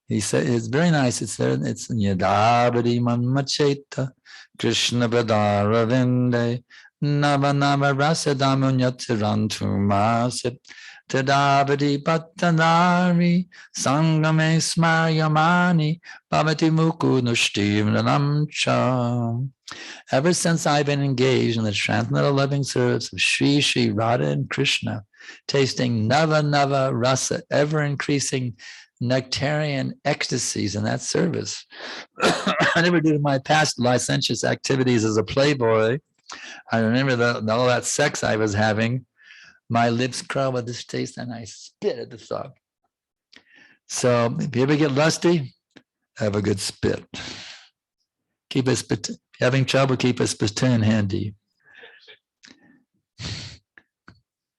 He said, it's very nice. It's there. It's Yadavadi Manmacheta Krishna Badara Vinde Nava Nava Rasadamunyatirantumasip Tadavadi Pattanari Sangame Smaryamani Bhavati Muku Nushtivnanam Cham. Ever since I've been engaged in the transcendental loving service of Shri Shri Radha and Krishna, tasting Nava Nava Rasa, ever increasing nectarian ecstasies in that service. I never did my past licentious activities as a playboy. I remember all that sex I was having. My lips curl with this taste and I spit at the thought. So if you ever get lusty, have a good spit. Keep a spit. If you're having trouble, keep a spittoon handy.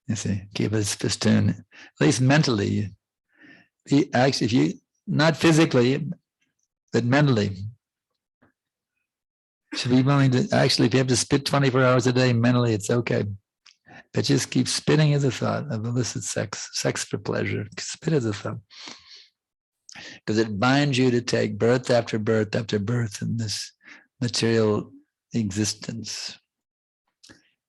You see, keep a spittoon, at least mentally. Actually, if you, not physically, but mentally, should be willing to, actually, if you have to spit 24 hours a day, mentally, it's okay. but just keep spitting at the thought of illicit sex for pleasure. Spit at the thought. Because it binds you to take birth after birth after birth in this material existence.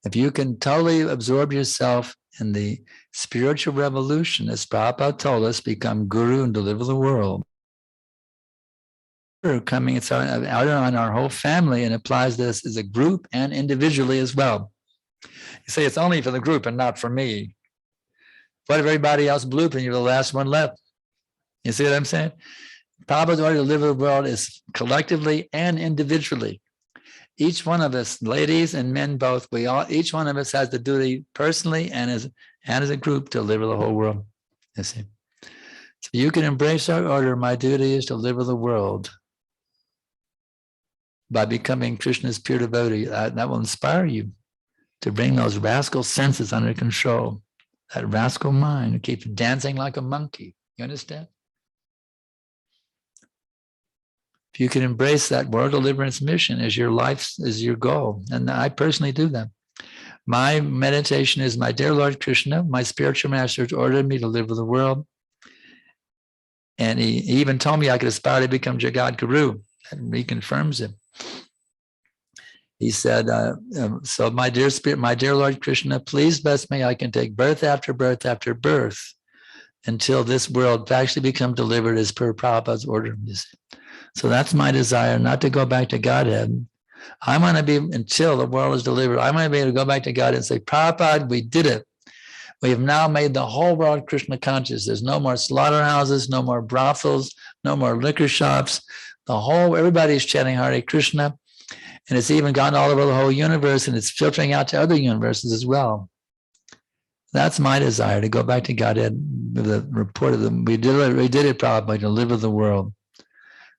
If you can totally absorb yourself in the spiritual revolution, as Prabhupada told us, become guru and deliver the world. Coming, it's out on our whole family, and applies this as a group and individually as well. You say it's only for the group and not for me. What if everybody else blew up and you're the last one left? You see what I'm saying? Prabhupada's order to deliver the world is collectively and individually. Each one of us, ladies and men both, each one of us has the duty personally and as a group to deliver the whole world. You see? So you can embrace our order. My duty is to deliver the world by becoming Krishna's pure devotee. That will inspire you to bring those rascal senses under control. That rascal mind who keeps dancing like a monkey. You understand? If you can embrace that world deliverance mission as your life, as your goal, and I personally do that. My meditation is, my dear Lord Krishna, my spiritual master has ordered me to deliver the world. And he even told me I could aspire to become Jagat Guru, and reconfirms it. He said, so my dear spirit, my dear Lord Krishna, please bless me. I can take birth after birth after birth until this world actually become delivered as per Prabhupada's order. So that's my desire, not to go back to Godhead. I want to be, until the world is delivered, I want to be able to go back to God and say, Prabhupada, we did it. We have now made the whole world Krishna conscious. There's no more slaughterhouses, no more brothels, no more liquor shops. Everybody's chanting Hare Krishna. And it's even gone all over the whole universe, and it's filtering out to other universes as well. That's my desire, to go back to Godhead with the report of them. We did it, Prabhupada, deliver the world.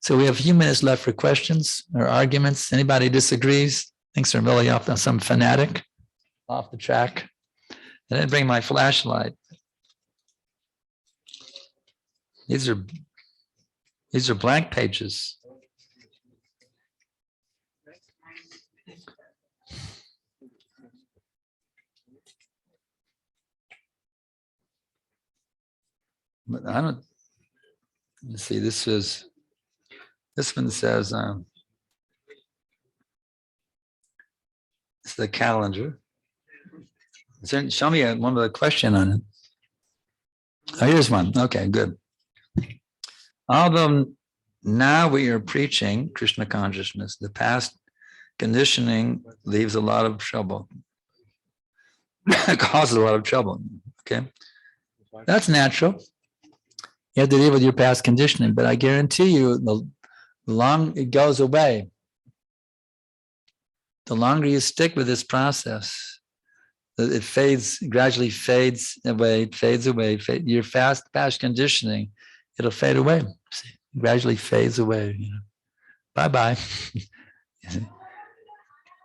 So we have a few minutes left for questions or arguments. Anybody disagrees, thinks they're really off, some fanatic, off the track. I didn't bring my flashlight. These are blank pages. But I don't, let's see, this one says, it's the calendar. Show me one with a question on it. Oh, here's one. Okay, good. Although now we are preaching Krishna consciousness, the past conditioning leaves a lot of trouble. It causes a lot of trouble. Okay, that's natural. You have to deal with your past conditioning, but I guarantee you, the longer it goes away, the longer you stick with this process, it gradually fades away. Your past conditioning, it'll fade away. See, gradually fades away. Bye-bye.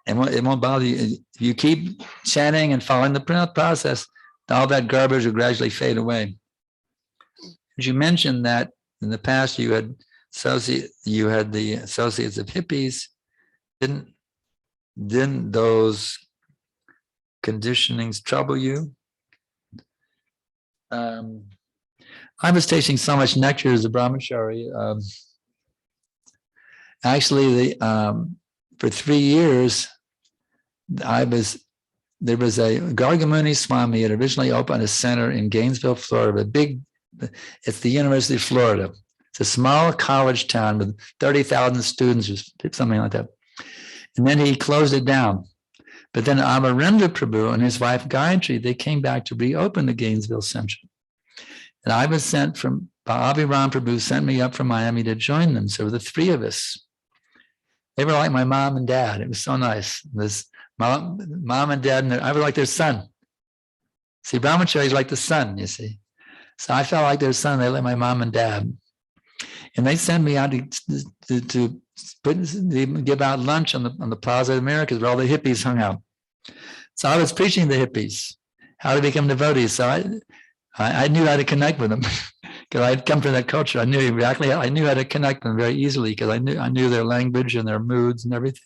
It won't bother you. If you keep chanting and following the process, all that garbage will gradually fade away. As you mentioned that in the past you had the associates of hippies. Didn't those conditionings trouble you? I was tasting so much nectar as a brahmachari. Actually, for 3 years, there was a Gargamuni Swami had originally opened a center in Gainesville, Florida, it's the University of Florida. It's a small college town with 30,000 students or something like that. And then he closed it down. But then Amarendra Prabhu and his wife Gayatri, they came back to reopen the Gainesville Center. And I was sent from, Abhiram Prabhu sent me up from Miami to join them. So the 3 of us, they were like my mom and dad. It was so nice. This mom and dad, and I was like their son. See, brahmachari is like the son, you see. So I felt like their son. They let my mom and dad. And they sent me out to give out lunch on the Plaza of Americas where all the hippies hung out. So I was preaching to the hippies how to become devotees. So I knew how to connect with them because I had come from that culture. I knew how to connect them very easily because I knew their language and their moods and everything.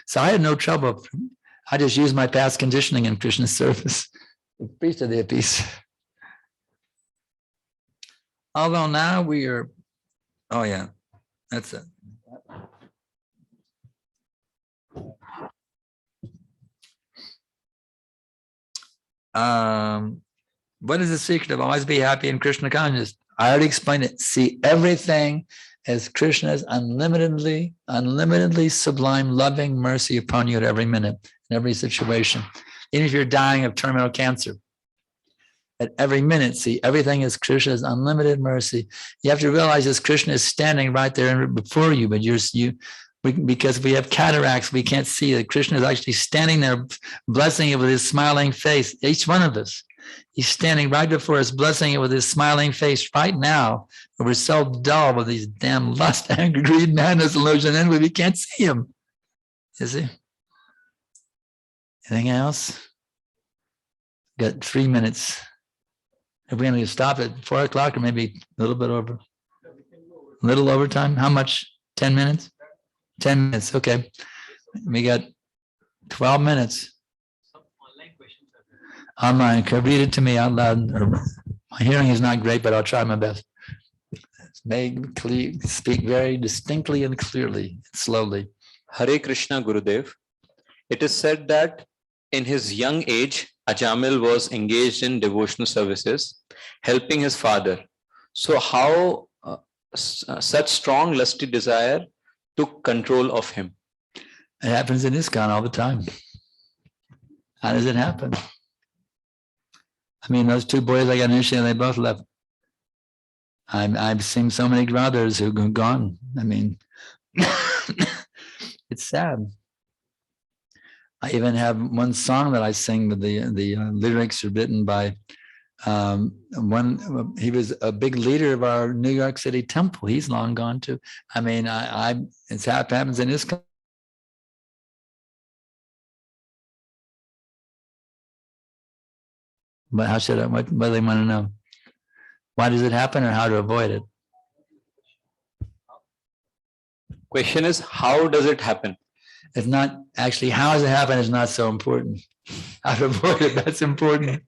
So I had no trouble. I just used my past conditioning in Krishna's service. Peace to their peace. Although now we are, oh yeah, that's it. What is the secret of always be happy in Krishna consciousness? I already explained it. See everything as Krishna's unlimitedly sublime loving mercy upon you at every minute, in every situation. Even if you're dying of terminal cancer, at every minute, see everything is Krishna's unlimited mercy. You have to realize this Krishna is standing right there before you, but because we have cataracts, we can't see that Krishna is actually standing there, blessing it with his smiling face. Each one of us, he's standing right before us, blessing it with his smiling face right now. We're so dull with these damn lust, anger, greed, madness, illusion, and we can't see him. You see? Anything else? Got 3 minutes. Are we going to stop at 4 o'clock or maybe a little bit over? A little overtime? How much? 10 minutes? 10 minutes. Okay. We got 12 minutes. Online. Can you read it to me out loud? My hearing is not great, but I'll try my best. Speak very distinctly and clearly, slowly. Hare Krishna Gurudev. It is said that in his young age, Ajamil was engaged in devotional services, helping his father. So how such strong lusty desire took control of him? It happens in ISKCON all the time. How does it happen? I mean, those 2 boys I got initiated, they both left. I've seen so many brothers who've gone. I mean, it's sad. I even have one song that I sing with the lyrics are written by he was a big leader of our New York City temple. He's long gone too. I mean, it's happens in ISKCON. But how should what do they want to know? Why does it happen or how to avoid it? Question is, how does it happen? It's not actually how does it happen is not so important. How to avoid it, that's important.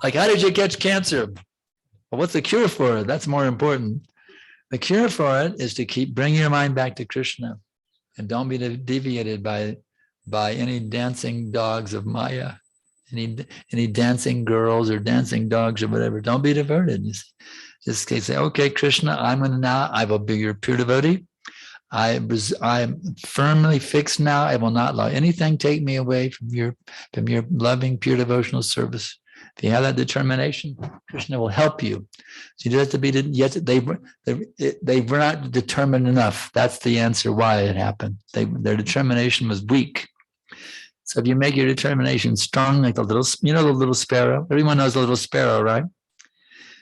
Like, how did you catch cancer? Well, what's the cure for it? That's more important. The cure for it is to bring your mind back to Krishna and don't be deviated by any dancing dogs of Maya, any dancing girls or dancing dogs or whatever. Don't be diverted. Just say, okay, Krishna, I will be your pure devotee. I'm firmly fixed now. I will not allow anything take me away from your loving, pure devotional service. If you have that determination, Krishna will help you. So you don't have to be yet. They were not determined enough. That's the answer why it happened. Their determination was weak. So if you make your determination strong, like the little sparrow. Everyone knows the little sparrow, right?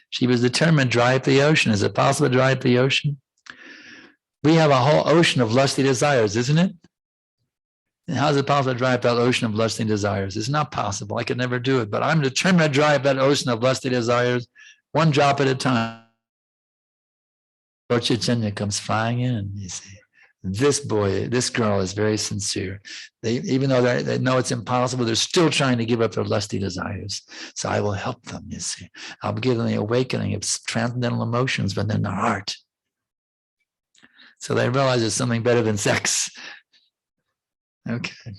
She was determined to dry up the ocean. Is it possible to dry up the ocean? We have a whole ocean of lusty desires, isn't it? And how is it possible to dry up that ocean of lusty desires? It's not possible. I could never do it, but I'm determined to dry up that ocean of lusty desires, one drop at a time. Lord Chaitanya comes flying in, you see. This girl is very sincere. Even though they know it's impossible, they're still trying to give up their lusty desires. So I will help them, you see. I'll give them the awakening of transcendental emotions within their heart. So they realize there's something better than sex. Okay.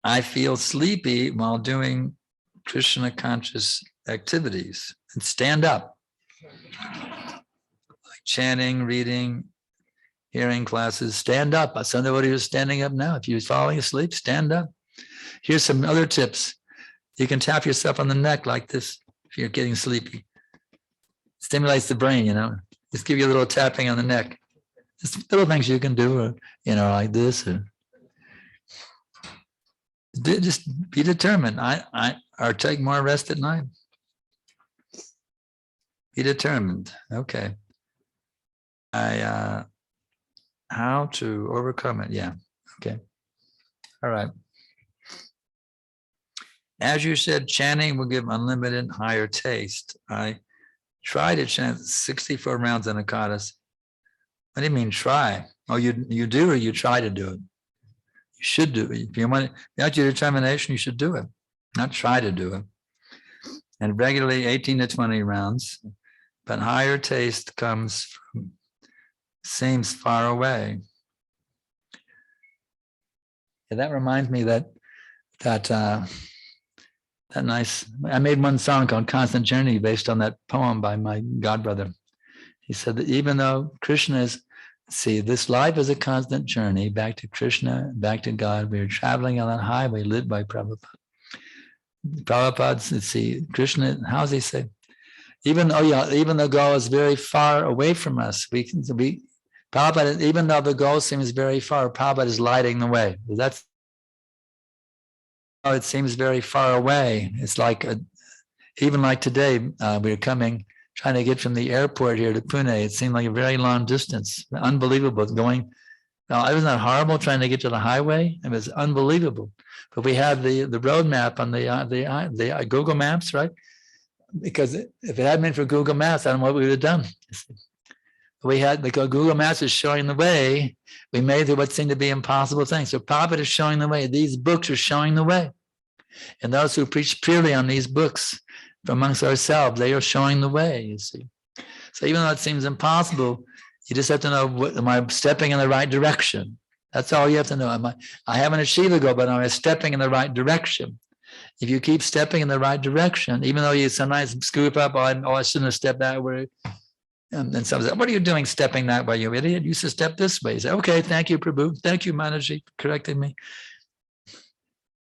I feel sleepy while doing Krishna conscious activities and stand up. Like chanting, reading, hearing classes, stand up. Somebody who's standing up now. If you're falling asleep, stand up. Here's some other tips. You can tap yourself on the neck like this if you're getting sleepy. Stimulates the brain, Just give you a little tapping on the neck. Just little things you can do, or, like this. Just be determined. Or take more rest at night. Be determined. Okay. How to overcome it? Yeah. Okay. All right. As you said, chanting will give unlimited higher taste. I try to chant 64 rounds on Ekadasi. What do you mean try? Oh, you do or you try to do it? should do it. If you want, that's your determination, you should do it, not try to do it. And regularly 18 to 20 rounds, but higher taste comes from, seems far away. Yeah, that reminds me that nice, I made one song called Constant Journey based on that poem by my godbrother. He said that even though Krishna is, see, this life is a constant journey back to Krishna, back to God. We are traveling on that highway lit by Prabhupada. Prabhupada, see, Krishna, how does he say? Even the goal is very far away from us, Prabhupada, even though the goal seems very far, Prabhupada is lighting the way. That's, it seems very far away. It's like, even like today, we were trying to get from the airport here to Pune. It seemed like a very long distance, unbelievable. Going, wasn't that horrible trying to get to the highway? It was unbelievable. But we had the road map on the Google Maps, right? Because if it hadn't been for Google Maps, I don't know what we would have done. We had, because Google Maps is showing the way, we made what seemed to be impossible things. So Prabhupada is showing the way. These books are showing the way. And those who preach purely on these books amongst ourselves, they are showing the way, you see. So even though it seems impossible, you just have to know, am I stepping in the right direction? That's all you have to know. I haven't achieved a goal, but am I stepping in the right direction? If you keep stepping in the right direction, even though you sometimes scoop up, I shouldn't have stepped that way. And then someone says, what are you doing stepping that way, you idiot? You used to step this way. You say, okay, thank you, Prabhu. Thank you, Manaji, for correcting me.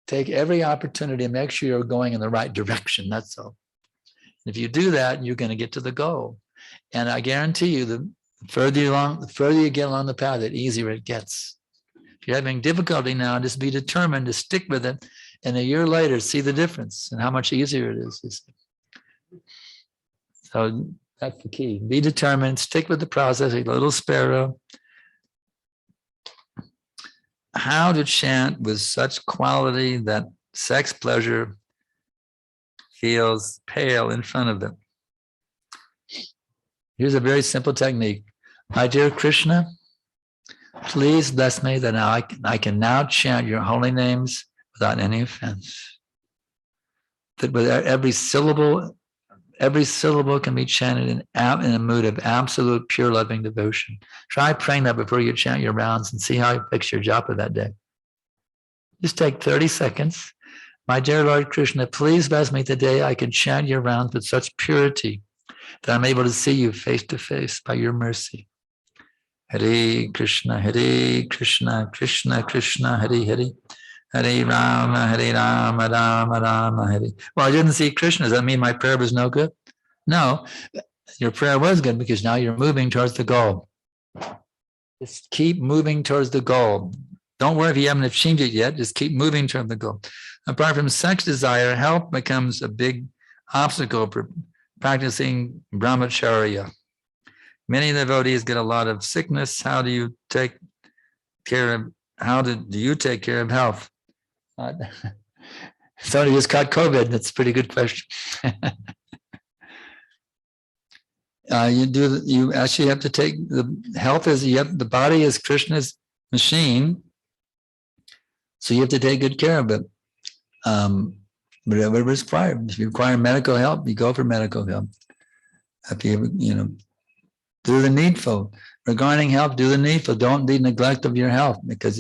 Take every opportunity and make sure you're going in the right direction. That's all. If you do that, you're going to get to the goal. And I guarantee you, the further you get along the path, the easier it gets. If you're having difficulty now, just be determined to stick with it. And a year later, see the difference and how much easier it is. So that's the key. Be determined, stick with the process, a little sparrow. How to chant with such quality that sex pleasure feels pale in front of them. Here's a very simple technique. My dear Krishna, please bless me that now I can now chant your holy names without any offense. That with every syllable can be chanted in a mood of absolute pure loving devotion. Try praying that before you chant your rounds and see how you fix your japa that day. Just take 30 seconds. My dear Lord Krishna, please bless me today. I can chant your rounds with such purity that I'm able to see you face to face by your mercy. Hare Krishna, Krishna Krishna, Hare Hare. Hare Rama, Rama Rama, Hare. Well, I didn't see Krishna. Does that mean my prayer was no good? No, your prayer was good because now you're moving towards the goal. Just keep moving towards the goal. Don't worry if you haven't achieved it yet. Just keep moving toward the goal. Apart from sex desire, health becomes a big obstacle for practicing brahmacharya. Many devotees get a lot of sickness. How do you take care of health? Somebody just caught COVID. That's a pretty good question. You actually have to take the health the body is Krishna's machine, so you have to take good care of it. Whatever is required. If you require medical help, you go for medical help. If you do the needful. Regarding health, do the needful. Don't be neglect of your health, because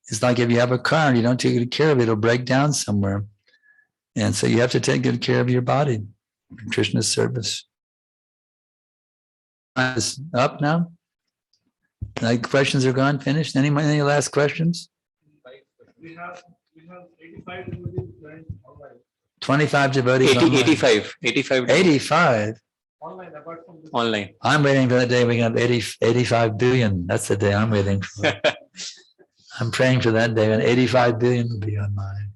it's like if you have a car and you don't take good care of it, it'll break down somewhere. And so you have to take good care of your body in Krishna's service. Is up now? Like questions are gone, finished? Any last questions? We have 85 devotees online. 25 devotees 85. 85. Online, apart from this. Online. I'm waiting for the day we can have 85 billion. That's the day I'm waiting for. I'm praying for that day when 85 billion will be online.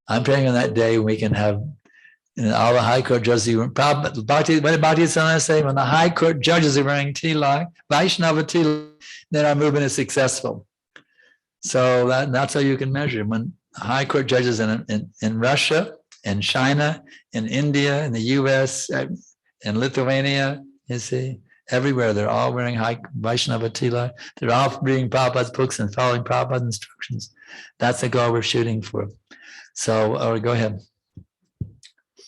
I'm praying on that day when we can have all the high court judges. What did Bhakti say? When the high court judges are wearing tilak, Vaishnava tilak, then our movement is successful. So that's how you can measure. When high court judges in Russia, in China, in India, in the US, in Lithuania, you see, everywhere. They're all wearing high Vaishnava tila. They're all reading Prabhupada's books and following Prabhupada's instructions. That's the goal we're shooting for. So, go ahead.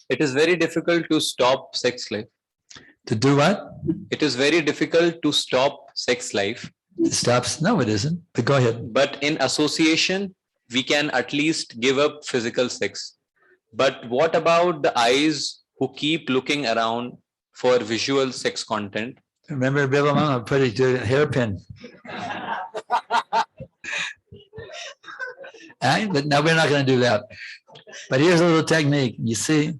It is very difficult to stop sex life. To do what? It is very difficult to stop sex life. It stops? No, it isn't. But go ahead. But in association, we can at least give up physical sex. But what about the eyes who keep looking around for visual sex content? Remember, Bilamama put it to a hairpin. But no, we're not going to do that. But here's a little technique. You see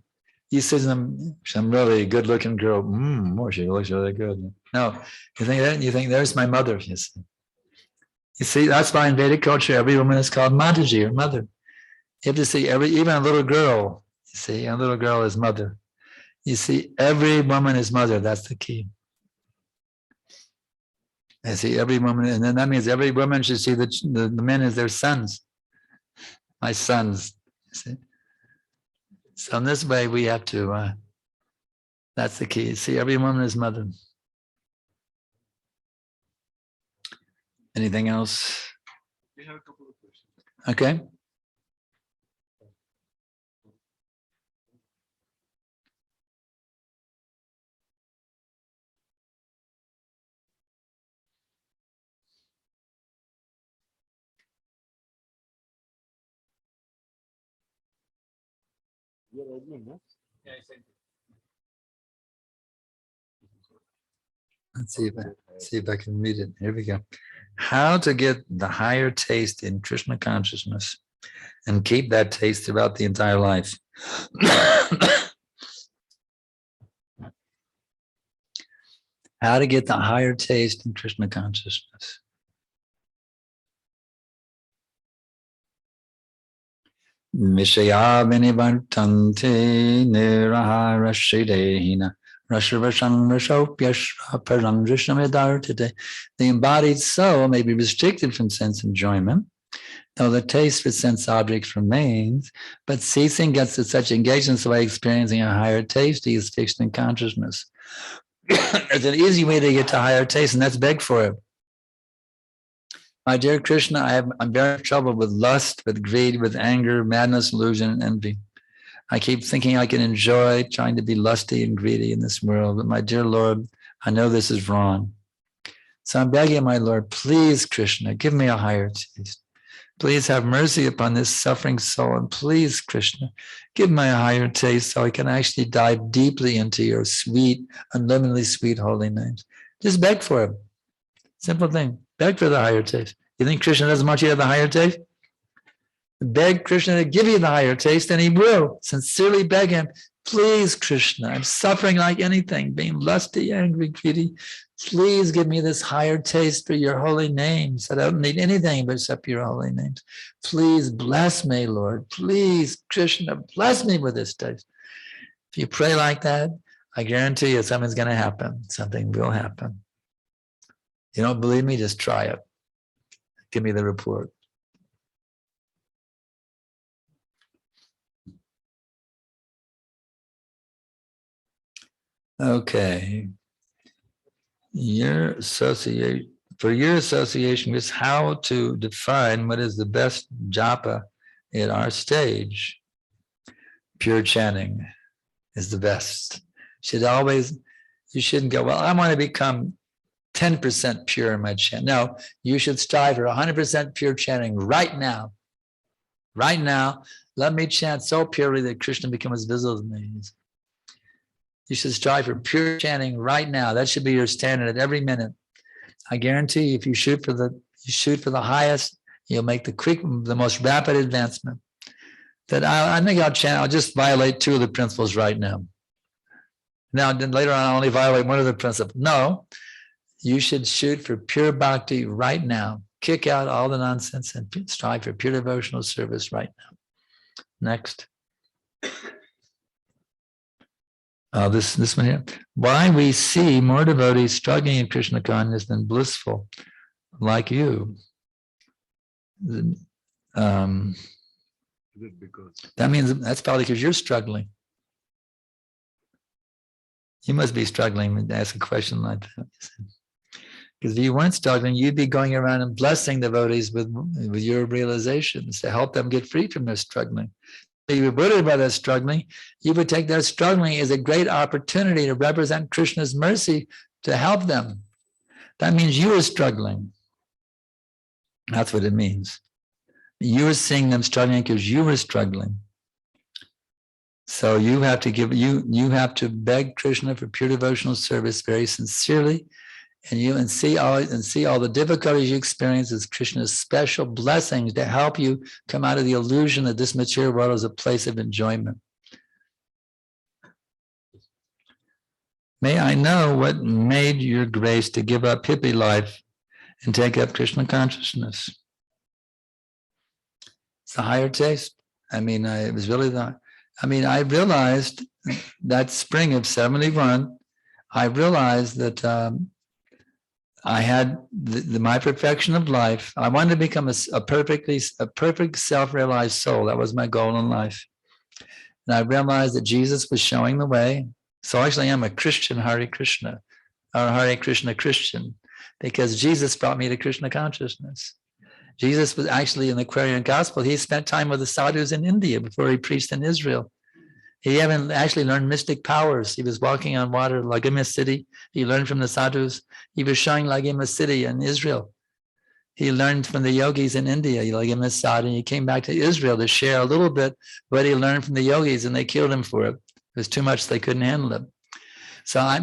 some really good-looking girl. Oh, she looks really good. No, you think that? You think there's my mother? You see, that's why in Vedic culture, every woman is called Mataji or mother. You have to see even a little girl. You see, a little girl is mother. You see, every woman is mother. That's the key. I see every woman, and then that means every woman should see the men as their sons. My sons. You see. So in this way, we have to. That's the key. See, every woman is mother. Anything else? We have a couple of questions. Okay. You're admin, no? Yeah, I sent it. Let's see if I can read it. Here we go. How to get the higher taste in Krishna consciousness and keep that taste throughout the entire life. How to get the higher taste in Krishna consciousness. Vishaya vinivartante nirahara the embodied soul may be restricted from sense enjoyment, though the taste for sense objects remains, but ceasing gets to such engagement by experiencing a higher taste. He is fixed in consciousness. There's an easy way to get to higher taste, and that's beg for it. My dear Krishna, I'm very in trouble with lust, with greed, with anger, madness, illusion, and envy. I keep thinking I can enjoy trying to be lusty and greedy in this world, but my dear Lord, I know this is wrong. So I'm begging my Lord, please, Krishna, give me a higher taste. Please have mercy upon this suffering soul, and please, Krishna, give me a higher taste so I can actually dive deeply into your sweet, unlimitedly sweet holy names. Just beg for it. Simple thing. Beg for the higher taste. You think Krishna doesn't want you to have the higher taste? Beg Krishna to give you the higher taste, and he will. Sincerely beg him, please, Krishna, I'm suffering like anything, being lusty, angry, greedy. Please give me this higher taste for your holy names. I don't need anything but except your holy names. Please bless me, Lord. Please, Krishna, bless me with this taste. If you pray like that, I guarantee you something's going to happen. Something will happen. You don't believe me? Just try it. Give me the report. Okay. For your association with how to define what is the best japa at our stage. Pure chanting is the best. You shouldn't go, well, I want to become 10% pure in my chant. No, you should strive for 100% pure chanting right now. Right now, let me chant so purely that Krishna becomes visible to me. You should strive for pure chanting right now. That should be your standard at every minute. I guarantee you, if you shoot for the highest, you'll make the most rapid advancement. That I think I'll just violate two of the principles right now. Now, then later on, I'll only violate one of the principles. No, you should shoot for pure bhakti right now. Kick out all the nonsense and strive for pure devotional service right now. Next. This one here. Why we see more devotees struggling in Krishna consciousness than blissful, like you. That means that's probably because you're struggling. You must be struggling to ask a question like that. Because if you weren't struggling, you'd be going around and blessing devotees with your realizations to help them get free from their struggling. If you were worried about their struggling, you would take their struggling as a great opportunity to represent Krishna's mercy to help them. That means you were struggling. That's what it means. You were seeing them struggling because you were struggling. So you have to you have to beg Krishna for pure devotional service very sincerely, and see all the difficulties you experience as Krishna's special blessings to help you come out of the illusion that this material world is a place of enjoyment. May I know what made your grace to give up hippie life and take up Krishna consciousness? It's a higher taste. I mean, it was really I realized that spring of 71, I realized that I had my perfection of life. I wanted to become a perfect self-realized soul. That was my goal in life. And I realized that Jesus was showing the way. So actually I'm a Christian Hare Krishna, or Hare Krishna Christian, because Jesus brought me to Krishna consciousness. Jesus was actually in the Aquarian Gospel. He spent time with the sadhus in India before he preached in Israel. He hadn't actually learned mystic powers. He was walking on water, Lagima city. He learned from the sadhus. He was showing Lagima city in Israel. He learned from the yogis in India, Lagima sadhu. He came back to Israel to share a little bit what he learned from the yogis, and they killed him for it. It was too much; they couldn't handle it. So, I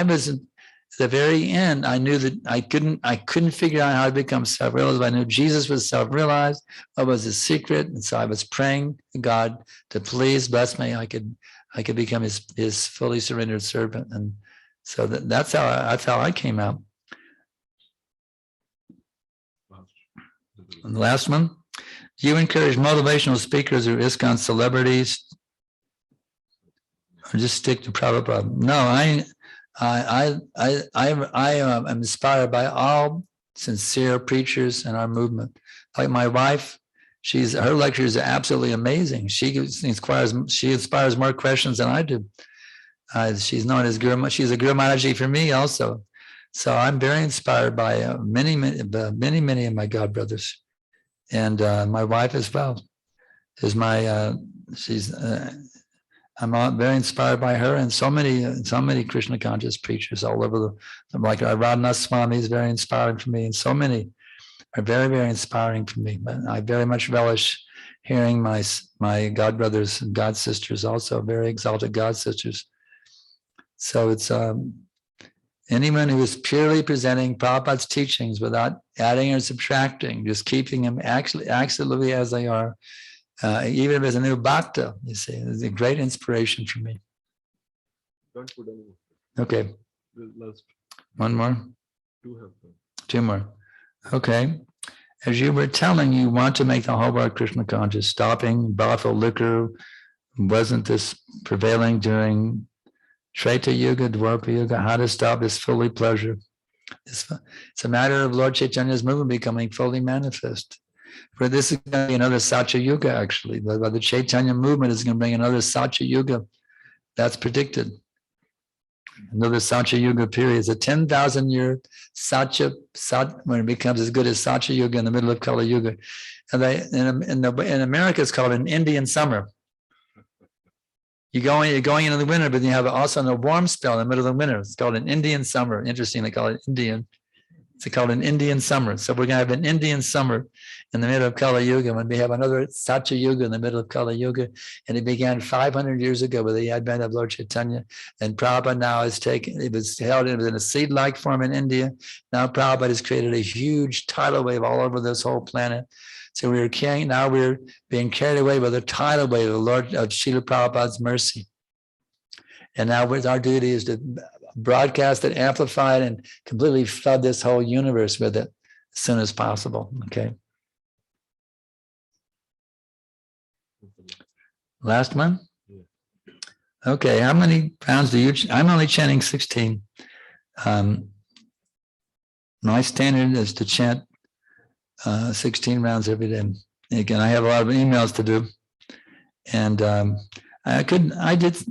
was at the very end. I knew that I couldn't figure out how to become self-realized. I knew Jesus was self-realized. What was his secret? And so I was praying to God to please bless me. I could become his fully surrendered servant. And so that's how I came out. And the last one, you encourage motivational speakers or ISKCON celebrities, or just stick to Prabhupada? No, I am inspired by all sincere preachers in our movement. Like my wife, her lectures are absolutely amazing. She inspires more questions than I do. She's known as Guru. She's a Guru Maharaji for me also. So I'm very inspired by many of my God brothers, and my wife as well is my. I'm very inspired by her and so many Krishna conscious preachers all over like Radhanath Swami is very inspiring for me, and so many are very, very inspiring for me. But I very much relish hearing my God brothers and God sisters, also very exalted God sisters. So it's anyone who is purely presenting Prabhupada's teachings without adding or subtracting, just keeping them absolutely as they are. Even if it's a new bhakta, you see, it's a great inspiration for me. Don't put any more. Okay. Last. One more? Two more. Okay. As you were telling, you want to make the whole world Krishna conscious, stopping brothel liquor. Wasn't this prevailing during Treta Yuga, Dwapara Yuga? How to stop this fully pleasure? It's a matter of Lord Chaitanya's movement becoming fully manifest. For this is going to be another Satya Yuga, actually. But the Chaitanya movement is going to bring another Satya Yuga. That's predicted. Another Satya Yuga period. It's a 10,000-year Satya, when it becomes as good as Satya Yuga in the middle of Kali Yuga. And in America, it's called an Indian summer. You're going into the winter, but you have also a warm spell in the middle of the winter. It's called an Indian summer. Interesting, they call it Indian. It's called an Indian summer. So we're going to have an Indian summer in the middle of Kali Yuga, when we have another Satya Yuga in the middle of Kali Yuga. And it began 500 years ago with the advent of Lord Chaitanya. And Prabhupada now it was in a seed-like form in India. Now Prabhupada has created a huge tidal wave all over this whole planet. So we're being carried away by the tidal wave of the Lord of Srila Prabhupada's mercy. And now our duty is to broadcast it, amplify it, and completely flood this whole universe with it as soon as possible. Okay. Last one? Okay, how many rounds do you, I'm only chanting 16. My standard is to chant 16 rounds every day. Again, I have a lot of emails to do. And I did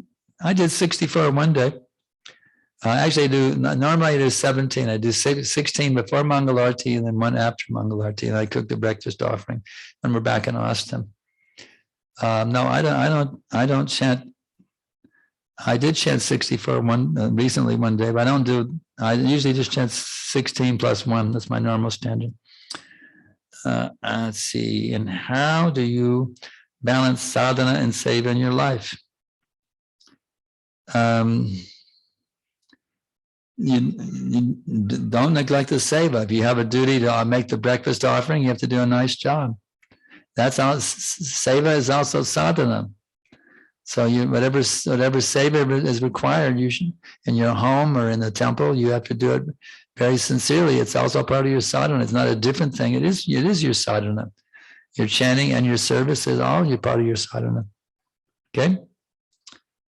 I did 64 one day. Actually, normally I do 17. I do 16 before Mangalarti and then one after Mangalarti. And I cook the breakfast offering when we're back in Austin. No, I don't chant. I did chant 64 recently one day, but I usually just chant 16 plus 1. That's my normal standard. Let's see. And how do you balance sadhana and seva in your life? You don't neglect the seva. If you have a duty to make the breakfast offering, you have to do a nice job. That's all. Seva is also sadhana. So whatever seva is required, you should, in your home or in the temple, you have to do it very sincerely. It's also part of your sadhana. It's not a different thing. It is your sadhana. Your chanting and your service is all your part of your sadhana. Okay,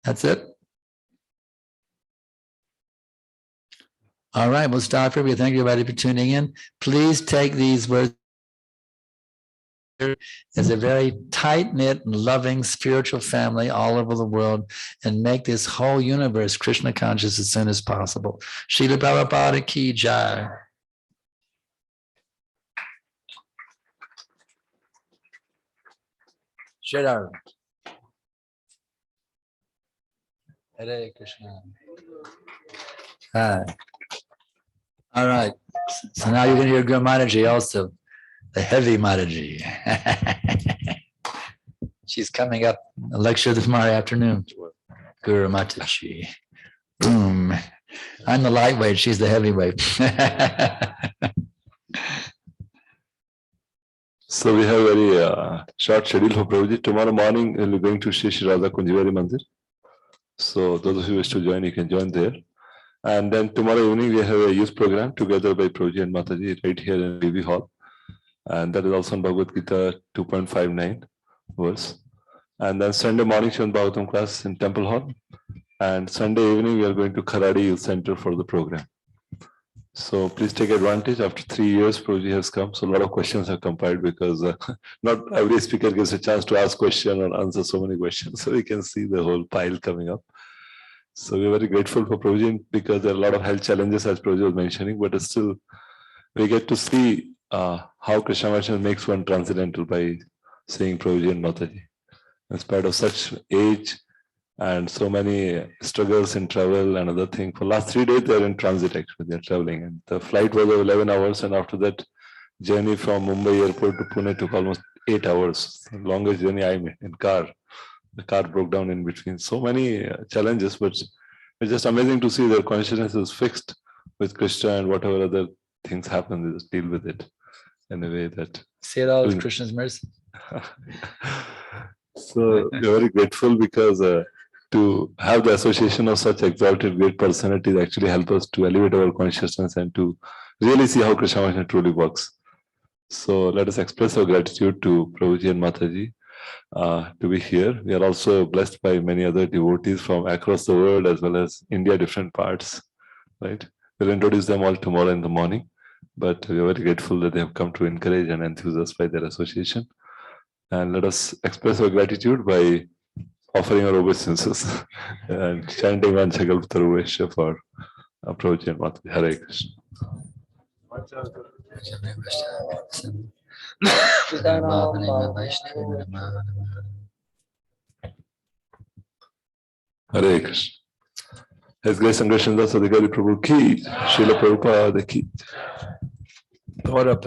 that's it. All right, we'll stop here. We thank everybody for tuning in. Please take these words as a very tight-knit and loving spiritual family all over the world and make this whole universe Krishna conscious as soon as possible. Srila Prabhupada ki jai. Shridhar. Hare Krishna. Hi. All right. So now you're going to hear Guru Mataji also, the heavy Mataji. She's coming up, a lecture tomorrow afternoon. Guru Mataji. Boom. I'm the lightweight, she's the heavyweight. So we have a very short schedule for Prabhuji. Tomorrow morning, we'll be going to Shri Radha Kunjavari Mandir. So those of you who wish to join, you can join there. And then tomorrow evening, we have a youth program together by Prabhuji and Mataji right here in BB Hall. And that is also on Bhagavad Gita 2.59 verse. And then Sunday morning, Srimad Bhagavatam class in Temple Hall. And Sunday evening, we are going to Kharadi Youth Center for the program. So please take advantage. After 3 years, Prabhuji has come. So a lot of questions have compiled because not every speaker gets a chance to ask question or answer so many questions. So we can see the whole pile coming up. So we're very grateful for Prabhuji because there are a lot of health challenges, as Prabhuji was mentioning, but still we get to see how Krishna consciousness makes one transcendental by seeing Prabhuji and Mataji. In spite of such age and so many struggles in travel and other things, for last 3 days they're in transit actually, they're traveling. And the flight was of 11 hours and after that journey from Mumbai airport to Pune took almost 8 hours. The longest journey I made in car. The car broke down in between. So many challenges, but it's just amazing to see their consciousness is fixed with Krishna and whatever other things happen, they just deal with it in a way that. See it all as Krishna's mercy. So we're very grateful because to have the association of such exalted great personalities actually help us to elevate our consciousness and to really see how Krishna consciousness truly works. So let us express our gratitude to Prabhuji and Mataji to be here. We are also blessed by many other devotees from across the world as well as India, different parts, right? We'll introduce them all tomorrow in the morning, but we are very grateful that they have come to encourage and enthuse us by their association. And let us express our gratitude by offering our obeisances and chanting Vanchakalptaruvesha for Prabhuji and Mataji. Hare Krishna. Hare Krishna. His Grace Sanghashandas Adhikari Prabhu ki, Srila Prabhupada ki.